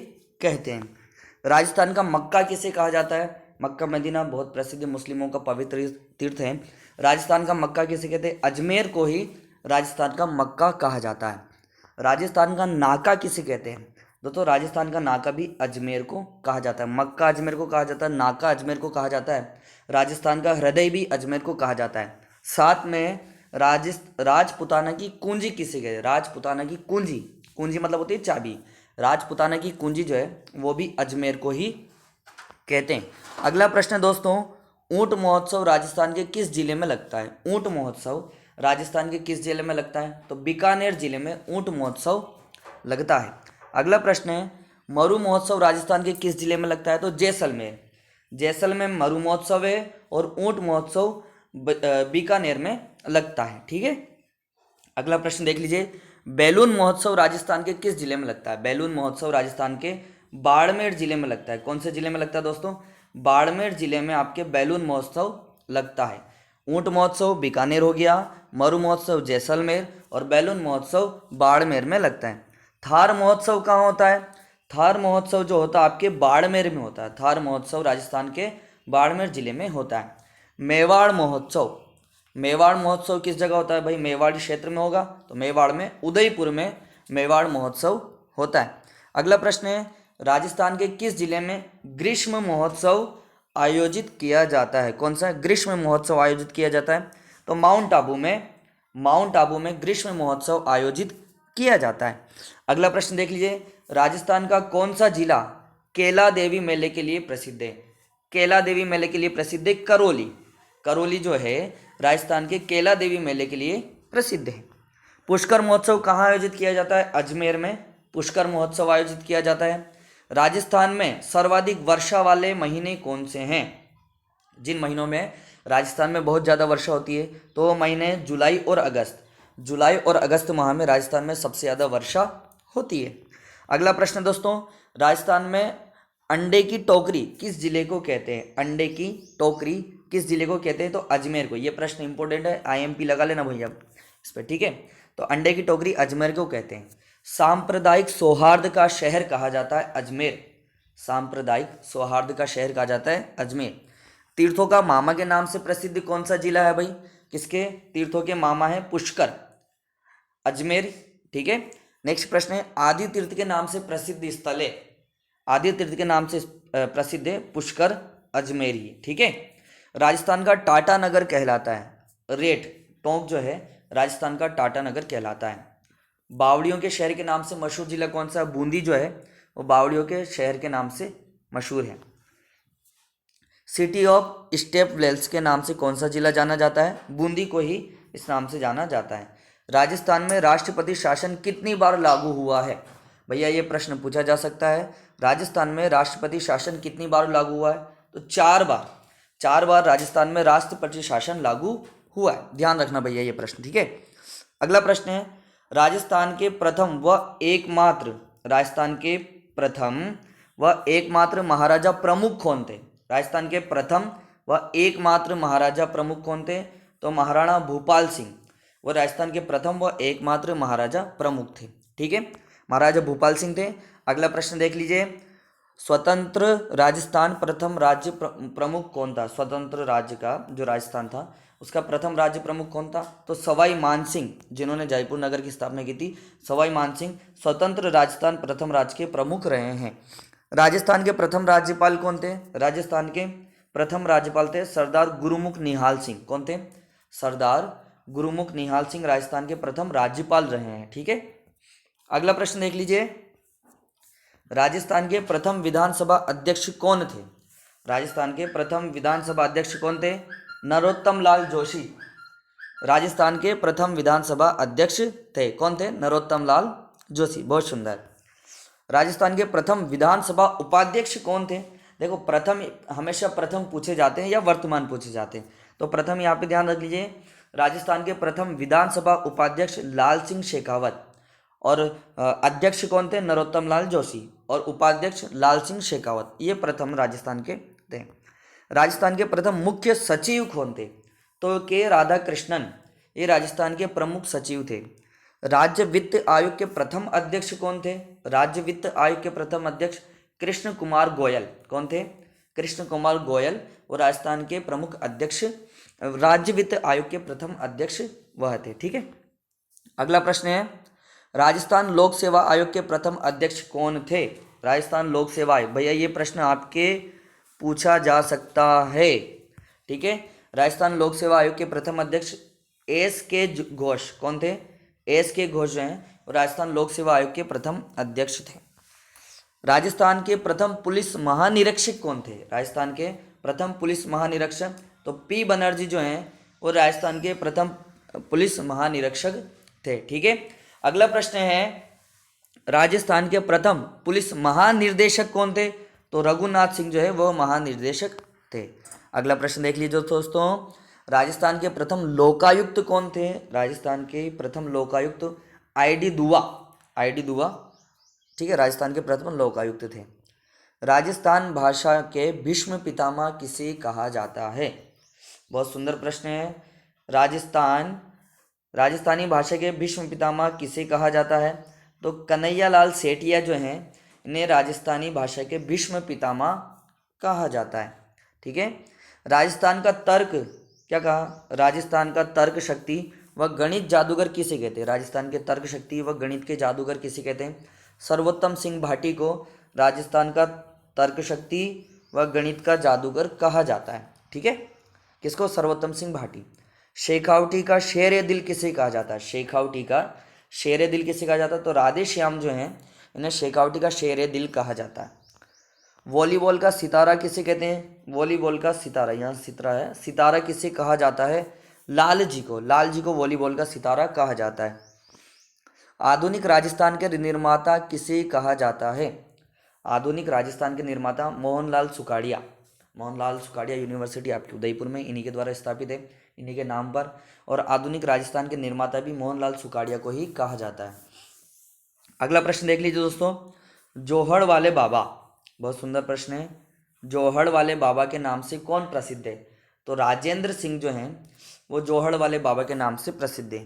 कहते हैं। राजस्थान का मक्का किसे कहा जाता है? मक्का मदीना बहुत प्रसिद्ध मुस्लिमों का पवित्र तीर्थ है। राजस्थान का मक्का किसे कहते हैं? अजमेर को ही राजस्थान का मक्का कहा जाता है। राजस्थान का नाका किसे कहते हैं? दोस्तों राजस्थान का नाका भी अजमेर को कहा जाता है। मक्का अजमेर को कहा जाता है, नाका अजमेर को कहा जाता है, राजस्थान का हृदय भी अजमेर को कहा जाता है। साथ में राजपुताना की कुंजी किसे कहते हैं? राजपुताना की कुंजी मतलब होती है चाबी। राजपुताना की कुंजी जो है वो भी अजमेर को ही कहते हैं। अगला प्रश्न है दोस्तों, ऊंट महोत्सव राजस्थान के किस जिले में लगता है? ऊंट महोत्सव राजस्थान के किस जिले में लगता है? तो बीकानेर जिले में ऊंट महोत्सव लगता है। अगला प्रश्न है, मरु महोत्सव राजस्थान के किस जिले में लगता है? तो जैसलमेर मरु महोत्सव है और ऊंट महोत्सव बीकानेर में लगता है। ठीक है, अगला प्रश्न देख लीजिए। बैलून महोत्सव राजस्थान के किस जिले में लगता है? बैलून महोत्सव राजस्थान के बाड़मेर जिले में लगता है। कौन से जिले में लगता है दोस्तों? बाड़मेर जिले में आपके बैलून महोत्सव लगता है। ऊंट महोत्सव बीकानेर हो गया, मरु महोत्सव जैसलमेर और बैलून महोत्सव बाड़मेर में लगता है। थार महोत्सव कहाँ होता है? थार महोत्सव जो होता है आपके बाड़मेर में होता है। थार महोत्सव राजस्थान के बाड़मेर जिले में होता है। मेवाड़ महोत्सव किस जगह होता है भाई? मेवाड़ क्षेत्र में होगा, तो मेवाड़ में उदयपुर में मेवाड़ महोत्सव होता है। अगला प्रश्न है, राजस्थान के किस जिले में ग्रीष्म महोत्सव आयोजित किया जाता है? कौन सा ग्रीष्म महोत्सव आयोजित किया जाता है? तो माउंट आबू में ग्रीष्म महोत्सव आयोजित किया जाता है। अगला प्रश्न देख लीजिए। राजस्थान का कौन सा जिला केला देवी मेले के लिए प्रसिद्ध है? केला देवी मेले के लिए प्रसिद्ध है करौली जो है राजस्थान के केला देवी मेले के लिए प्रसिद्ध है। पुष्कर महोत्सव कहाँ आयोजित किया जाता है? अजमेर में पुष्कर महोत्सव आयोजित किया जाता है। राजस्थान में सर्वाधिक वर्षा वाले महीने कौन से हैं? जिन महीनों में राजस्थान में बहुत ज़्यादा वर्षा होती है तो वो महीने जुलाई और अगस्त माह में राजस्थान में सबसे ज़्यादा वर्षा होती है। अगला प्रश्न दोस्तों, राजस्थान में अंडे की टोकरी किस जिले को कहते हैं? अंडे की टोकरी किस जिले को कहते हैं? तो अजमेर को। ये प्रश्न इंपॉर्टेंट है, IMP लगा लेना भैया इस पर। ठीक है, तो अंडे की टोकरी अजमेर को कहते हैं। सांप्रदायिक सौहार्द का शहर कहा जाता है अजमेर। सांप्रदायिक सौहार्द का शहर कहा जाता है अजमेर। तीर्थों का मामा के नाम से प्रसिद्ध कौन सा जिला है भाई? किसके तीर्थों के मामा है? पुष्कर, अजमेर। ठीक है, नेक्स्ट प्रश्न है, आदि तीर्थ के नाम से प्रसिद्ध स्थल है? आदि तीर्थ के नाम से प्रसिद्ध है पुष्कर, अजमेर ही। ठीक है, राजस्थान का टाटा नगर कहलाता है रेट टोंक जो है राजस्थान का टाटा नगर कहलाता है। बावड़ियों के शहर के नाम से मशहूर जिला कौन सा? बूंदी जो है वो बावड़ियों के शहर के नाम से मशहूर है। सिटी ऑफ स्टेप वेल्स के नाम से कौन सा जिला जाना जाता है? बूंदी को ही इस नाम से जाना जाता है। राजस्थान में राष्ट्रपति शासन कितनी बार लागू हुआ है? भैया ये प्रश्न पूछा जा सकता है। राजस्थान में राष्ट्रपति शासन कितनी बार लागू हुआ है? तो 4 बार राजस्थान में राष्ट्रपति शासन लागू हुआ है। ध्यान रखना भैया ये प्रश्न। ठीक है, अगला प्रश्न है, राजस्थान के प्रथम व एकमात्र महाराजा प्रमुख कौन थे? राजस्थान के प्रथम व एकमात्र महाराजा प्रमुख कौन थे? तो महाराणा भूपाल सिंह, वो राजस्थान के प्रथम व एकमात्र महाराजा प्रमुख थे। ठीक है, महाराजा भूपाल सिंह थे। अगला प्रश्न देख लीजिए, स्वतंत्र राजस्थान प्रथम राज्य प्रमुख कौन था? स्वतंत्र राज्य का जो राजस्थान था उसका प्रथम राज्य प्रमुख कौन था? तो सवाई मानसिंह, जिन्होंने जयपुर नगर की स्थापना की थी, सवाई मानसिंह स्वतंत्र राजस्थान प्रथम राज्य के प्रमुख रहे हैं। राजस्थान के प्रथम राज्यपाल कौन थे? राजस्थान के प्रथम राज्यपाल थे सरदार गुरुमुख निहाल सिंह। कौन थे? सरदार गुरुमुख निहाल सिंह राजस्थान के प्रथम राज्यपाल रहे हैं। ठीक है, अगला प्रश्न देख लीजिए, राजस्थान के प्रथम विधानसभा अध्यक्ष कौन थे? राजस्थान के प्रथम विधानसभा अध्यक्ष कौन थे? नरोत्तम लाल जोशी राजस्थान के प्रथम विधानसभा अध्यक्ष थे। कौन थे? नरोत्तम लाल जोशी। बहुत सुंदर। राजस्थान के प्रथम विधानसभा उपाध्यक्ष कौन थे? देखो, प्रथम हमेशा प्रथम पूछे जाते हैं या वर्तमान पूछे जाते हैं, तो प्रथम यहाँ पे ध्यान रख लीजिए। राजस्थान के प्रथम विधानसभा उपाध्यक्ष लाल सिंह शेखावत, और अध्यक्ष कौन थे? नरोत्तम लाल जोशी, और उपाध्यक्ष लाल सिंह शेखावत। ये प्रथम राजस्थान के थे। राजस्थान के प्रथम मुख्य सचिव कौन थे? तो के राधाकृष्णन, ये राजस्थान के प्रमुख सचिव थे। राज्य वित्त आयोग के प्रथम अध्यक्ष कौन थे? राज्य वित्त आयोग के प्रथम अध्यक्ष कृष्ण कुमार गोयल। कौन थे? कृष्ण कुमार गोयल, और राजस्थान के प्रमुख अध्यक्ष, राज्य वित्त आयोग के प्रथम अध्यक्ष वह थे। ठीक है। अगला प्रश्न है, राजस्थान लोक सेवा आयोग के प्रथम अध्यक्ष कौन थे? राजस्थान लोक सेवा आयोग, भैया ये प्रश्न आपके पूछा जा सकता है। ठीक है। राजस्थान लोक सेवा आयोग के प्रथम अध्यक्ष एस के घोष। कौन थे? एस के घोष जो हैं वो राजस्थान लोक सेवा आयोग के प्रथम अध्यक्ष थे। राजस्थान के प्रथम पुलिस महानिरीक्षक कौन थे? राजस्थान के प्रथम पुलिस महानिरीक्षक तो पी बनर्जी जो हैं वो राजस्थान के प्रथम पुलिस महानिरीक्षक थे। ठीक है। अगला प्रश्न है, राजस्थान के प्रथम पुलिस महानिर्देशक कौन थे? तो रघुनाथ सिंह जो है वह महानिर्देशक थे। अगला प्रश्न देख लीजिए दोस्तों, राजस्थान के प्रथम लोकायुक्त कौन थे? राजस्थान के प्रथम लोकायुक्त आई.डी. दुआ। आई.डी. दुआ, ठीक है, राजस्थान के प्रथम लोकायुक्त थे। राजस्थान भाषा के भीष्म पितामह किसे कहा जाता है? बहुत सुंदर प्रश्न है। राजस्थानी भाषा के भीष्म पितामह किसे कहा जाता है? तो कन्हैया लाल सेठिया जो हैं इन्हें राजस्थानी भाषा के भीष्म पितामह कहा जाता है। ठीक है। राजस्थान का तर्क क्या कहा? राजस्थान का तर्क शक्ति व गणित जादूगर किसे कहते हैं? राजस्थान के तर्क शक्ति व गणित के जादूगर किसे कहते हैं? सर्वोत्तम सिंह भाटी को राजस्थान का तर्क शक्ति व गणित का जादूगर कहा जाता है। ठीक है। किसको? सर्वोत्तम सिंह भाटी। शेखावटी का शेर दिल किसे कहा जाता है? शेखावटी का शेर दिल किसे कहा जाता है? तो राधे श्याम जो हैं इन्हें शेखावटी का शेर दिल कहा जाता है। वॉलीबॉल का सितारा किसे कहते हैं? वॉलीबॉल का सितारा, यहाँ सितारा है, सितारा किसे कहा जाता है? लाल जी को। लाल जी को वॉलीबॉल का सितारा कहा जाता है। आधुनिक राजस्थान के निर्माता किसे कहा जाता है? आधुनिक राजस्थान के निर्माता मोहनलाल सुखाड़िया। मोहनलाल सुखाड़िया यूनिवर्सिटी आपकी उदयपुर में इन्हीं के द्वारा स्थापित है, इन्हीं के नाम पर। और आधुनिक राजस्थान के निर्माता भी मोहनलाल सुखाड़िया को ही कहा जाता है। अगला प्रश्न देख लीजिए दोस्तों, जोहड़ वाले बाबा, बहुत सुंदर प्रश्न है। जोहड़ वाले बाबा के नाम से कौन प्रसिद्ध है? तो राजेंद्र सिंह जो हैं वो जोहड़ वाले बाबा के नाम से प्रसिद्ध है।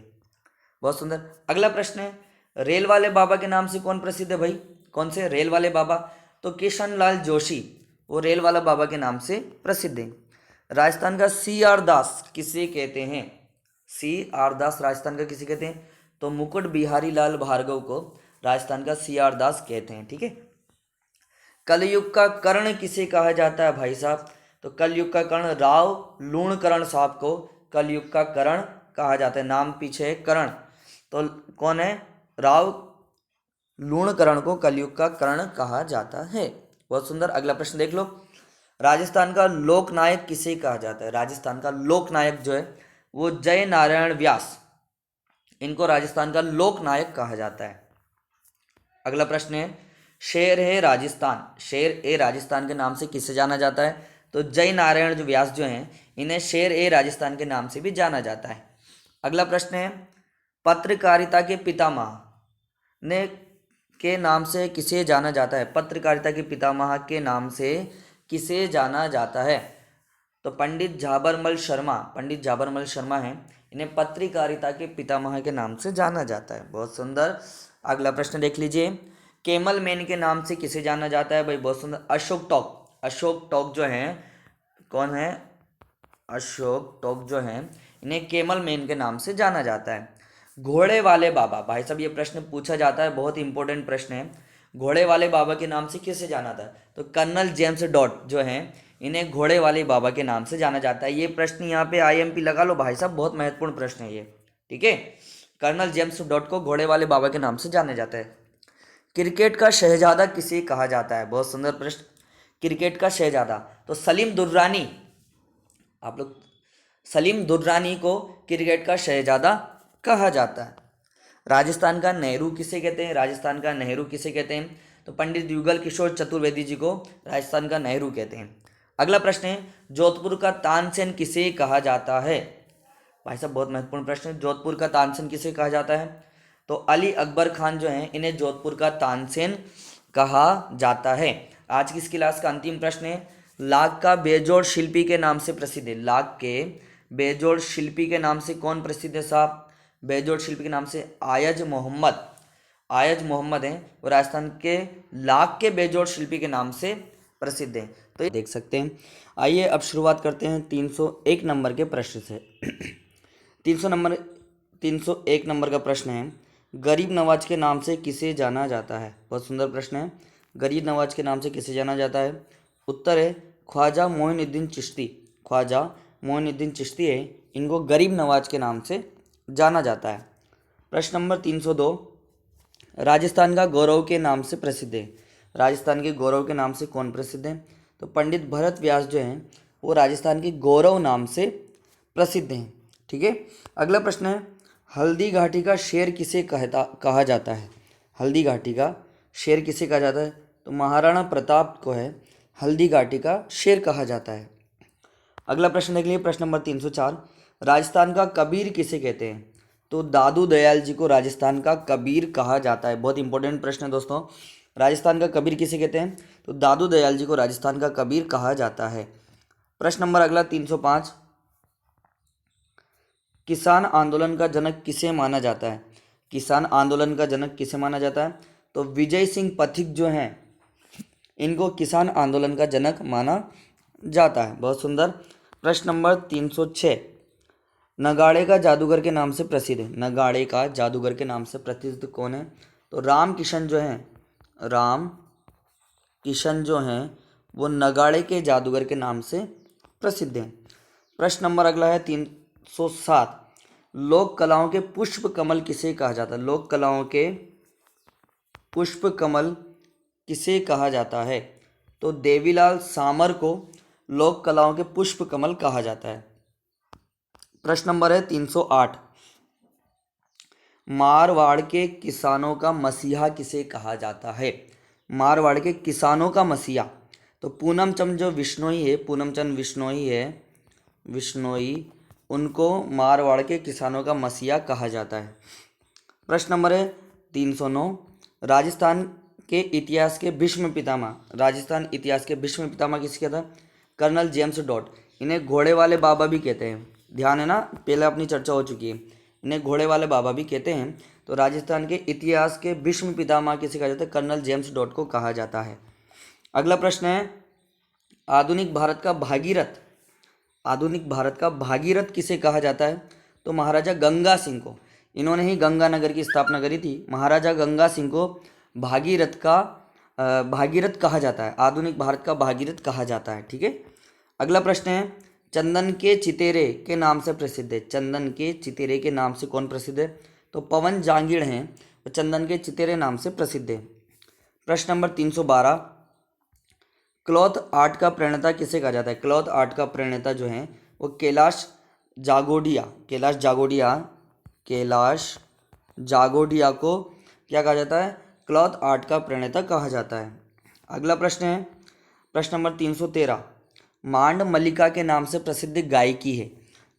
बहुत सुंदर। अगला प्रश्न है, रेल वाले बाबा के नाम से कौन प्रसिद्ध है? भाई कौन से? रेल वाले बाबा तो किशन लाल जोशी, वो रेल वाला बाबा के नाम से प्रसिद्ध है। राजस्थान का C.R. दास किसे कहते हैं? C.R. दास राजस्थान का किसे कहते हैं? तो मुकुट बिहारी लाल भार्गव को राजस्थान का C.R. दास कहते हैं। ठीक है। कलयुग का कर्ण किसे कहा जाता है भाई साहब? तो कलयुग का कर्ण राव लूणकरण साहब को कलयुग का कर्ण कहा जाता है। नाम पीछे है कर्ण, तो कौन है? राव लूणकरण को कलयुग का कर्ण कहा जाता है। बहुत सुंदर। अगला प्रश्न देख लो, राजस्थान का लोकनायक किसे कहा जाता है? राजस्थान का लोकनायक जो है वो जय नारायण व्यास, इनको राजस्थान का लोकनायक कहा जाता है। अगला प्रश्न है, शेर है राजस्थान, शेर ए राजस्थान के नाम से किससे जाना जाता है? तो जय नारायण जो व्यास जो हैं इन्हें शेर ए राजस्थान के नाम से भी जाना जाता है। अगला प्रश्न है, पत्रकारिता के पितामह ने के नाम से किसे जाना जाता है? पत्रकारिता के पितामह के नाम से किसे जाना जाता है? तो पंडित झाबरमल शर्मा, पंडित झाबरमल शर्मा हैं, इन्हें पत्रकारिता के पितामह के नाम से जाना जाता है। बहुत सुंदर। अगला प्रश्न देख लीजिए, कैमल मैन के नाम से किसे जाना जाता है? भाई बहुत सुंदर, अशोक टॉक। अशोक टॉक जो हैं कौन है? अशोक टॉक जो हैं इन्हें कैमल मैन के नाम से जाना जाता है। घोड़े वाले बाबा, भाई साहब ये प्रश्न पूछा जाता है, बहुत इंपॉर्टेंट प्रश्न है। घोड़े वाले बाबा के नाम से किसे जाना था? तो कर्नल जेम्स डॉट जो हैं इन्हें घोड़े वाले बाबा के नाम से जाना जाता है। ये प्रश्न यहाँ पे IMP लगा लो भाई साहब, बहुत महत्वपूर्ण प्रश्न है ये। ठीक है। कर्नल जेम्स डॉट को घोड़े वाले बाबा के नाम से जाना जाता है। क्रिकेट का शहजादा किसे कहा जाता है? बहुत सुंदर प्रश्न। क्रिकेट का शहजादा तो सलीम दुर्रानी, आप लोग सलीम दुर्रानी को क्रिकेट का शहजादा कहा जाता है। राजस्थान का नेहरू किसे कहते हैं? राजस्थान का नेहरू किसे कहते हैं? तो पंडित युगल किशोर चतुर्वेदी जी को राजस्थान का नेहरू कहते हैं। अगला प्रश्न है, जोधपुर का तानसेन किसे कहा जाता है? भाई साहब बहुत महत्वपूर्ण प्रश्न है। जोधपुर का तानसेन किसे कहा जाता है? तो अली अकबर खान जो हैं इन्हें जोधपुर का तानसेन कहा जाता है। आज की इस क्लास का अंतिम प्रश्न है, लाख का बेजोड़ शिल्पी के नाम से प्रसिद्ध है। लाख के बेजोड़ शिल्पी के नाम से कौन प्रसिद्ध है साहब? बेजोड़ शिल्पी के नाम से आयज मोहम्मद। आयज मोहम्मद हैं वो राजस्थान के लाख के बेजोड़ शिल्पी के नाम से प्रसिद्ध हैं। तो ये देख सकते हैं। आइए अब शुरुआत करते हैं 301 नंबर के प्रश्न से। 301 नंबर का प्रश्न है, गरीब नवाज के नाम से किसे जाना जाता है? बहुत सुंदर प्रश्न है। गरीब नवाज के नाम से किसे जाना जाता है? उत्तर है ख्वाजा मोइनुद्दीन चिश्ती। ख्वाजा मोइनुद्दीन चिश्ती है, इनको गरीब नवाज के नाम से जाना जाता है। प्रश्न नंबर 302, राजस्थान का गौरव के नाम से प्रसिद्ध है। राजस्थान के गौरव के नाम से कौन प्रसिद्ध है? तो पंडित भरत व्यास जो हैं वो राजस्थान के गौरव नाम से प्रसिद्ध हैं। ठीक है। अगला प्रश्न है, हल्दी घाटी का शेर किसे कहा जाता है? हल्दी घाटी का शेर किसे कहा जाता है? तो महाराणा प्रताप को है हल्दी घाटी का शेर कहा जाता है। अगला प्रश्न देख लीजिए, प्रश्न नंबर 304, राजस्थान का कबीर किसे कहते हैं? तो दादू दयाल जी को राजस्थान का कबीर कहा जाता है। बहुत इंपॉर्टेंट प्रश्न है दोस्तों। राजस्थान का कबीर किसे कहते हैं? तो दादू दयाल जी को राजस्थान का कबीर कहा जाता है। प्रश्न नंबर अगला 305, किसान आंदोलन का जनक किसे माना जाता है? किसान आंदोलन का जनक किसे माना जाता है? तो विजय सिंह पथिक जो हैं इनको किसान आंदोलन का जनक माना जाता है। बहुत सुंदर। प्रश्न नंबर 306, नगाड़े का जादूगर के नाम से प्रसिद्ध है। नगाड़े का जादूगर के नाम से प्रसिद्ध कौन है? तो राम किशन जो हैं, राम किशन जो हैं वो नगाड़े के जादूगर के नाम से प्रसिद्ध हैं। प्रश्न नंबर अगला है 307, लोक कलाओं के पुष्प कमल किसे कहा जाता है? लोक कलाओं के पुष्प कमल किसे कहा जाता है? तो देवीलाल सामर को लोक कलाओं के पुष्प कमल कहा जाता है। प्रश्न नंबर है 308, मारवाड़ के किसानों का मसीहा किसे कहा जाता है? मारवाड़ के किसानों का मसीहा तो पूनम चंद जो विश्नोई है, पूनम चंद विश्नोई है, विश्नोई, उनको मारवाड़ के किसानों का मसीहा कहा जाता है। प्रश्न नंबर है 309, राजस्थान के इतिहास के भीष्म पितामह, राजस्थान इतिहास के भीष्म पितामह किसे कहता है? Colonel James Tod. इन्हें घोड़े वाले बाबा भी कहते हैं। ध्यान है ना, पहले अपनी चर्चा हो चुकी है। इन्हें घोड़े वाले बाबा भी कहते हैं। तो राजस्थान के इतिहास के भीष्म पितामह किसे कहा जाता है? कर्नल जेम्स डॉट को कहा जाता है। अगला प्रश्न है, आधुनिक भारत का भागीरथ, आधुनिक भारत का भागीरथ किसे कहा जाता है? तो महाराजा गंगा सिंह को। इन्होंने ही गंगानगर की स्थापना करी थी। महाराजा गंगा सिंह को भागीरथ कहा जाता है। आधुनिक भारत का भागीरथ कहा जाता है। ठीक है। अगला प्रश्न है, चंदन के चितेरे के नाम से प्रसिद्ध है। चंदन के चितेरे के नाम से कौन प्रसिद्ध है? तो पवन जांगीड़ हैं वो चंदन के चितेरे नाम से प्रसिद्ध है। प्रश्न नंबर 312, क्लॉथ आर्ट का प्रणेता किसे कहा जाता है? क्लॉथ आर्ट का प्रणेता जो है वो कैलाश जागोडिया, कैलाश जागोडिया को क्या कहा जाता है? क्लॉथ आर्ट का प्रणेता कहा जाता है। अगला प्रश्न है, प्रश्न नंबर 313, मांड मल्लिका के नाम से प्रसिद्ध गायकी है।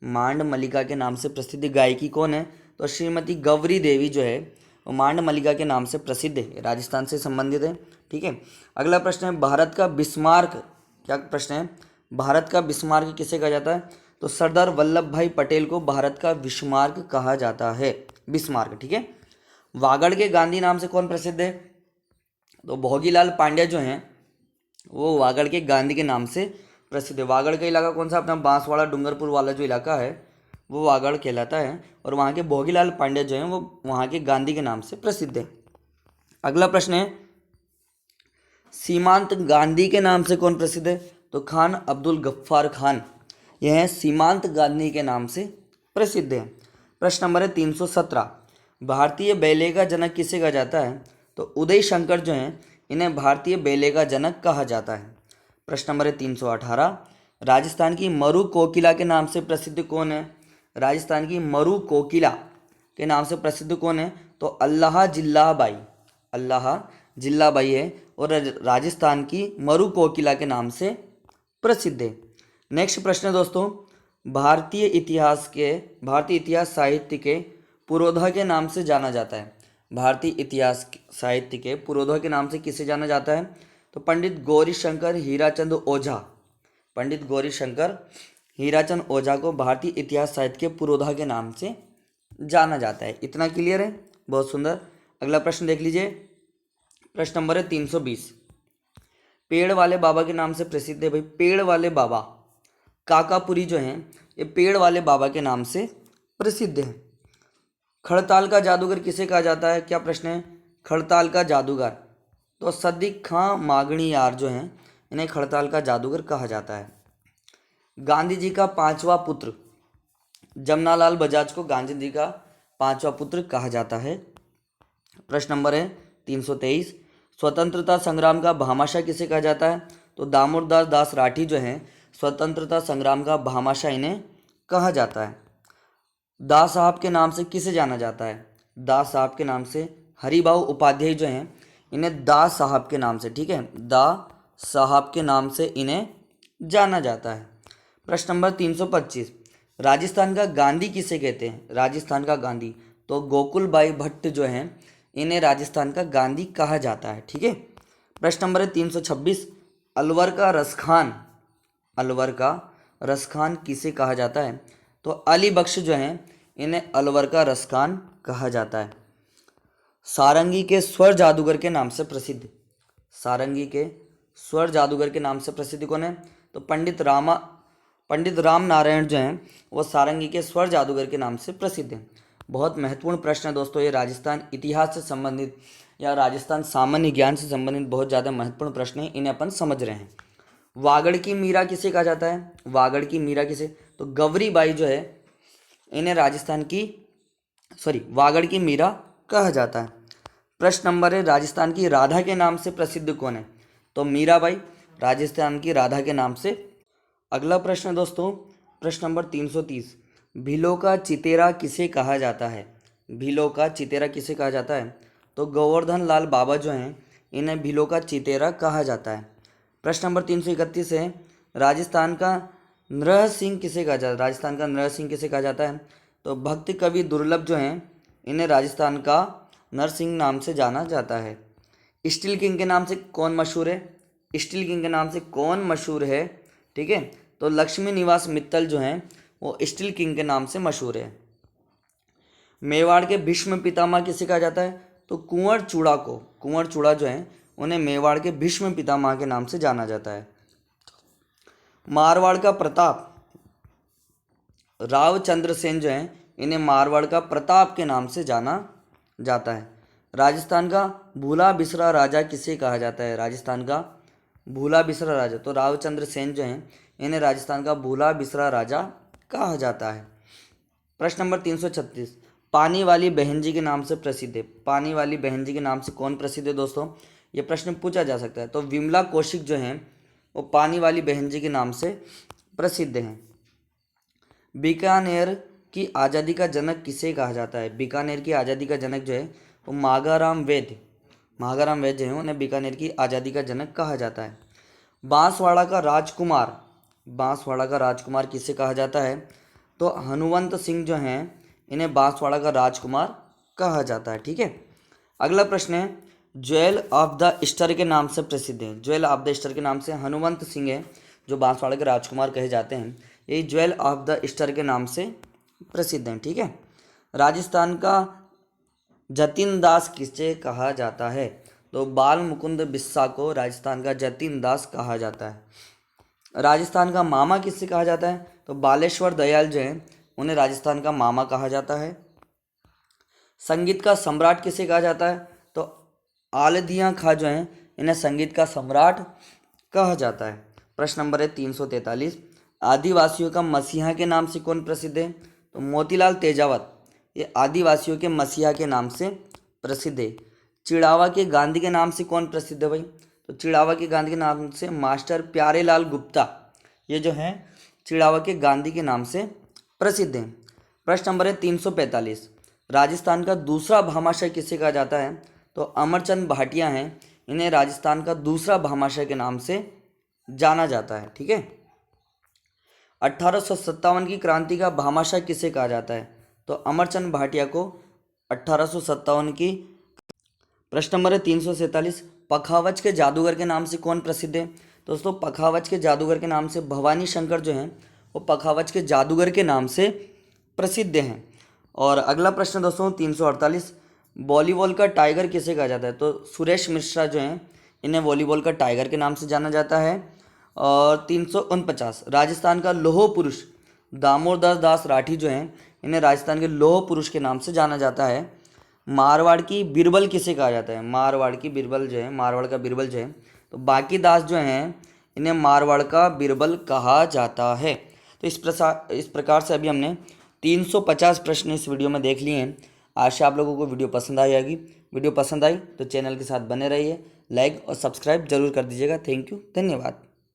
मांड मल्लिका के नाम से प्रसिद्ध गायकी कौन है? तो श्रीमती गौरी देवी जो है वो मांड मल्लिका के नाम से प्रसिद्ध है, राजस्थान से संबंधित है। ठीक है। अगला प्रश्न है, भारत का बिस्मार्क, क्या प्रश्न है? भारत का बिस्मार्क किसे कहा जाता है? तो सरदार वल्लभ भाई पटेल को भारत का बिस्मार्क कहा जाता है, बिस्मार्क। ठीक है। वागड़ के गांधी नाम से कौन प्रसिद्ध है? तो भोगीलाल पांड्या जो हैं वो वागड़ के गांधी के नाम से प्रसिद्ध है। वागड़ का इलाका कौन सा? अपना बांसवाड़ा डूंगरपुर वाला जो इलाका है वो वागड़ कहलाता है, और वहाँ के भोगीलाल पांड्या जो हैं वो वहाँ के गांधी के नाम से प्रसिद्ध है। अगला प्रश्न है, सीमांत गांधी के नाम से कौन प्रसिद्ध है? तो खान अब्दुल गफ्फार खान, यह सीमांत गांधी के नाम से प्रसिद्ध है। प्रश्न नंबर है 317, भारतीय बैले का जनक किसे कहा जाता है? तो उदय शंकर जो हैं इन्हें भारतीय बैले का जनक कहा जाता है। प्रश्न नंबर है 318, राजस्थान की मरु कोकिला के नाम से प्रसिद्ध कौन है? राजस्थान की मरु कोकिला के नाम से प्रसिद्ध कौन है? तो अल्लाह जिल्ला बाई, अल्लाह जिल्ला बाई है और राजस्थान की मरु कोकिला के नाम से प्रसिद्ध है। नेक्स्ट प्रश्न है दोस्तों, भारतीय इतिहास साहित्य के पुरोधा के नाम से जाना जाता है। भारतीय इतिहास साहित्य के पुरोधा के नाम से किसे जाना जाता है? तो पंडित गौरीशंकर हीराचंद ओझा, पंडित गौरीशंकर हीराचंद ओझा को भारतीय इतिहास साहित्य के पुरोधा के नाम से जाना जाता है। इतना क्लियर है? बहुत सुंदर। अगला प्रश्न देख लीजिए, प्रश्न नंबर है 320, पेड़ वाले बाबा के नाम से प्रसिद्ध है। भाई पेड़ वाले बाबा काकापुरी जो हैं ये पेड़ वाले बाबा के नाम से प्रसिद्ध है। खड़ताल का जादूगर किसे कहा जाता है? क्या प्रश्न है? खड़ताल का जादूगर, तो सद्दिक खां मागणी यार जो हैं इन्हें खड़ताल का जादूगर कहा जाता है। गांधी जी का पांचवा पुत्र, जमनालाल बजाज को गांधी जी का पांचवा पुत्र कहा जाता है। प्रश्न नंबर है 323, स्वतंत्रता संग्राम का भामाशाह किसे कहा जाता है? तो दामोदर दास राठी जो हैं स्वतंत्रता संग्राम का भामाशाह इन्हें कहा जाता है। दास साहब के नाम से किसे जाना जाता है? दास साहब के नाम से हरिभाऊ उपाध्याय जो हैं इन्हें दास साहब के नाम से, ठीक है, दा साहब के नाम से इन्हें जाना जाता है। प्रश्न नंबर 325, राजस्थान का गांधी किसे कहते हैं? राजस्थान का गांधी, तो गोकुल भाई भट्ट जो हैं इन्हें राजस्थान का गांधी कहा जाता है, ठीक है। प्रश्न नंबर है 326, अलवर का रसखान, अलवर का रसखान किसे कहा जाता है? तो अली बख्श जो हैं इन्हें अलवर का रसखान कहा जाता है। सारंगी के स्वर जादूगर के नाम से प्रसिद्ध, सारंगी के स्वर जादूगर के नाम से प्रसिद्ध कौन है? तो पंडित राम नारायण जो हैं वो सारंगी के स्वर जादूगर के नाम से प्रसिद्ध हैं। बहुत महत्वपूर्ण प्रश्न है दोस्तों, ये राजस्थान इतिहास से संबंधित या राजस्थान सामान्य ज्ञान से संबंधित बहुत ज़्यादा महत्वपूर्ण प्रश्न है, इन्हें अपन समझ रहे हैं। वागड़ की मीरा किसे कहा जाता है? वागड़ की मीरा किसे? तो गवरी बाई जो है इन्हें वागड़ की मीरा कहा जाता है। प्रश्न नंबर है, राजस्थान की राधा के नाम से प्रसिद्ध कौन है? तो मीराबाई राजस्थान की राधा के नाम से। अगला प्रश्न दोस्तों, प्रश्न नंबर 330, भीलों का चितेरा किसे कहा जाता है? भीलों का चितेरा किसे कहा जाता है? तो गोवर्धन लाल बाबा जो हैं इन्हें भीलों का चितेरा कहा जाता है। प्रश्न नंबर 331 है, राजस्थान का नरह सिंह किसे कहा जाता है? राजस्थान का नरह सिंह किसे कहा जाता है? तो भक्त कवि दुर्लभ जो हैं इन्हें राजस्थान का नरसिंह नाम से जाना जाता है। स्टील किंग के नाम से कौन मशहूर है? स्टील किंग के नाम से कौन मशहूर है? ठीक है, तो लक्ष्मी निवास मित्तल जो हैं वो स्टील किंग के नाम से मशहूर है। मेवाड़ के भीष्म पितामह किसे कहा जाता है? तो कुंवर चूड़ा जो हैं उन्हें मेवाड़ के भीष्म पितामह के नाम से जाना जाता है। मारवाड़ का प्रताप, रावचंद्र सेन जो हैं इन्हें मारवाड़ का प्रताप के नाम से जाना जाता है। राजस्थान का भूला बिसरा राजा किसे कहा जाता है? राजस्थान का भूला बिसरा राजा, तो रावचंद्र सेन जो हैं इन्हें राजस्थान का भूला बिसरा राजा कहा जाता है। प्रश्न नंबर 336, पानी वाली बहन जी के नाम से प्रसिद्ध है। पानी वाली बहन जी के नाम से कौन प्रसिद्ध है दोस्तों? ये प्रश्न पूछा जा सकता है। तो विमला कौशिक जो हैं वो पानी वाली बहन जी के नाम से प्रसिद्ध हैं। बीकानेर की आज़ादी का जनक किसे कहा जाता है? बीकानेर की आज़ादी का जनक जो है वो माघाराम वैद्य जो है उन्हें बीकानेर की आज़ादी का जनक कहा जाता है। बांसवाड़ा का राजकुमार किसे कहा जाता है? तो हनुवंत सिंह जो हैं इन्हें बांसवाड़ा का राजकुमार कहा जाता है, ठीक है। अगला प्रश्न है, ज्वेल ऑफ द ईस्टर के नाम से प्रसिद्ध है। ज्वेल ऑफ द ईस्टर के नाम से हनुवंत सिंह है जो बांसवाड़ा के राजकुमार कहे जाते हैं, ये ज्वेल ऑफ द ईस्टर के नाम से प्रसिद्ध हैं, ठीक है। राजस्थान का जतिन दास किसे कहा जाता है? तो बाल मुकुंद बिस्सा को राजस्थान का जतिन दास कहा जाता है। राजस्थान का मामा किससे कहा जाता है? तो बालेश्वर दयाल जो हैं उन्हें राजस्थान का मामा कहा जाता है। संगीत का सम्राट किसे कहा जाता है? तो आलदिया खां जो हैं इन्हें संगीत का सम्राट कहा जाता है। प्रश्न नंबर है 343, आदिवासियों का मसीहा के नाम से कौन प्रसिद्ध है? तो मोतीलाल तेजावत ये आदिवासियों के मसीहा के नाम से प्रसिद्ध है। चिड़ावा के गांधी के नाम से कौन प्रसिद्ध है भाई? तो चिड़ावा के गांधी के नाम से मास्टर प्यारेलाल गुप्ता, ये जो है चिड़ावा के गांधी के नाम से प्रसिद्ध हैं। प्रश्न नंबर है 345, राजस्थान का दूसरा भामाशाह किसे कहा जाता है? तो अमरचंद भाटिया हैं, इन्हें राजस्थान का दूसरा भामाशाह के नाम से जाना जाता है। ठीक है। 1857 की क्रांति का भामाशाह किसे कहा जाता है? तो अमरचंद भाटिया को 1857 की। प्रश्न नंबर है 347, पखावज के जादूगर के नाम से कौन प्रसिद्ध है? दोस्तों पखावज के जादूगर के नाम से भवानी शंकर जो हैं वो पखावज के जादूगर के नाम से प्रसिद्ध हैं। और अगला प्रश्न दोस्तों 348, वॉलीबॉल का टाइगर किसे कहा जाता है? तो सुरेश मिश्रा जो हैं इन्हें वॉलीबॉल का टाइगर के नाम से जाना जाता है। और 349, राजस्थान का लौह पुरुष दामोदर दास राठी जो हैं इन्हें राजस्थान के लौह पुरुष के नाम से जाना जाता है। मारवाड़ की बीरबल किसे कहा जाता है? मारवाड़ की बीरबल जो है, मारवाड़ का बीरबल जो है, तो बाकी दास जो हैं इन्हें मारवाड़ का बीरबल कहा जाता है। तो इस प्रकार से अभी हमने 350 प्रश्न इस वीडियो में देख लिए हैं। आशा आप लोगों को वीडियो पसंद आई होगी। वीडियो पसंद आई तो चैनल के साथ बने रहिए, लाइक और सब्सक्राइब जरूर कर दीजिएगा। थैंक यू, धन्यवाद।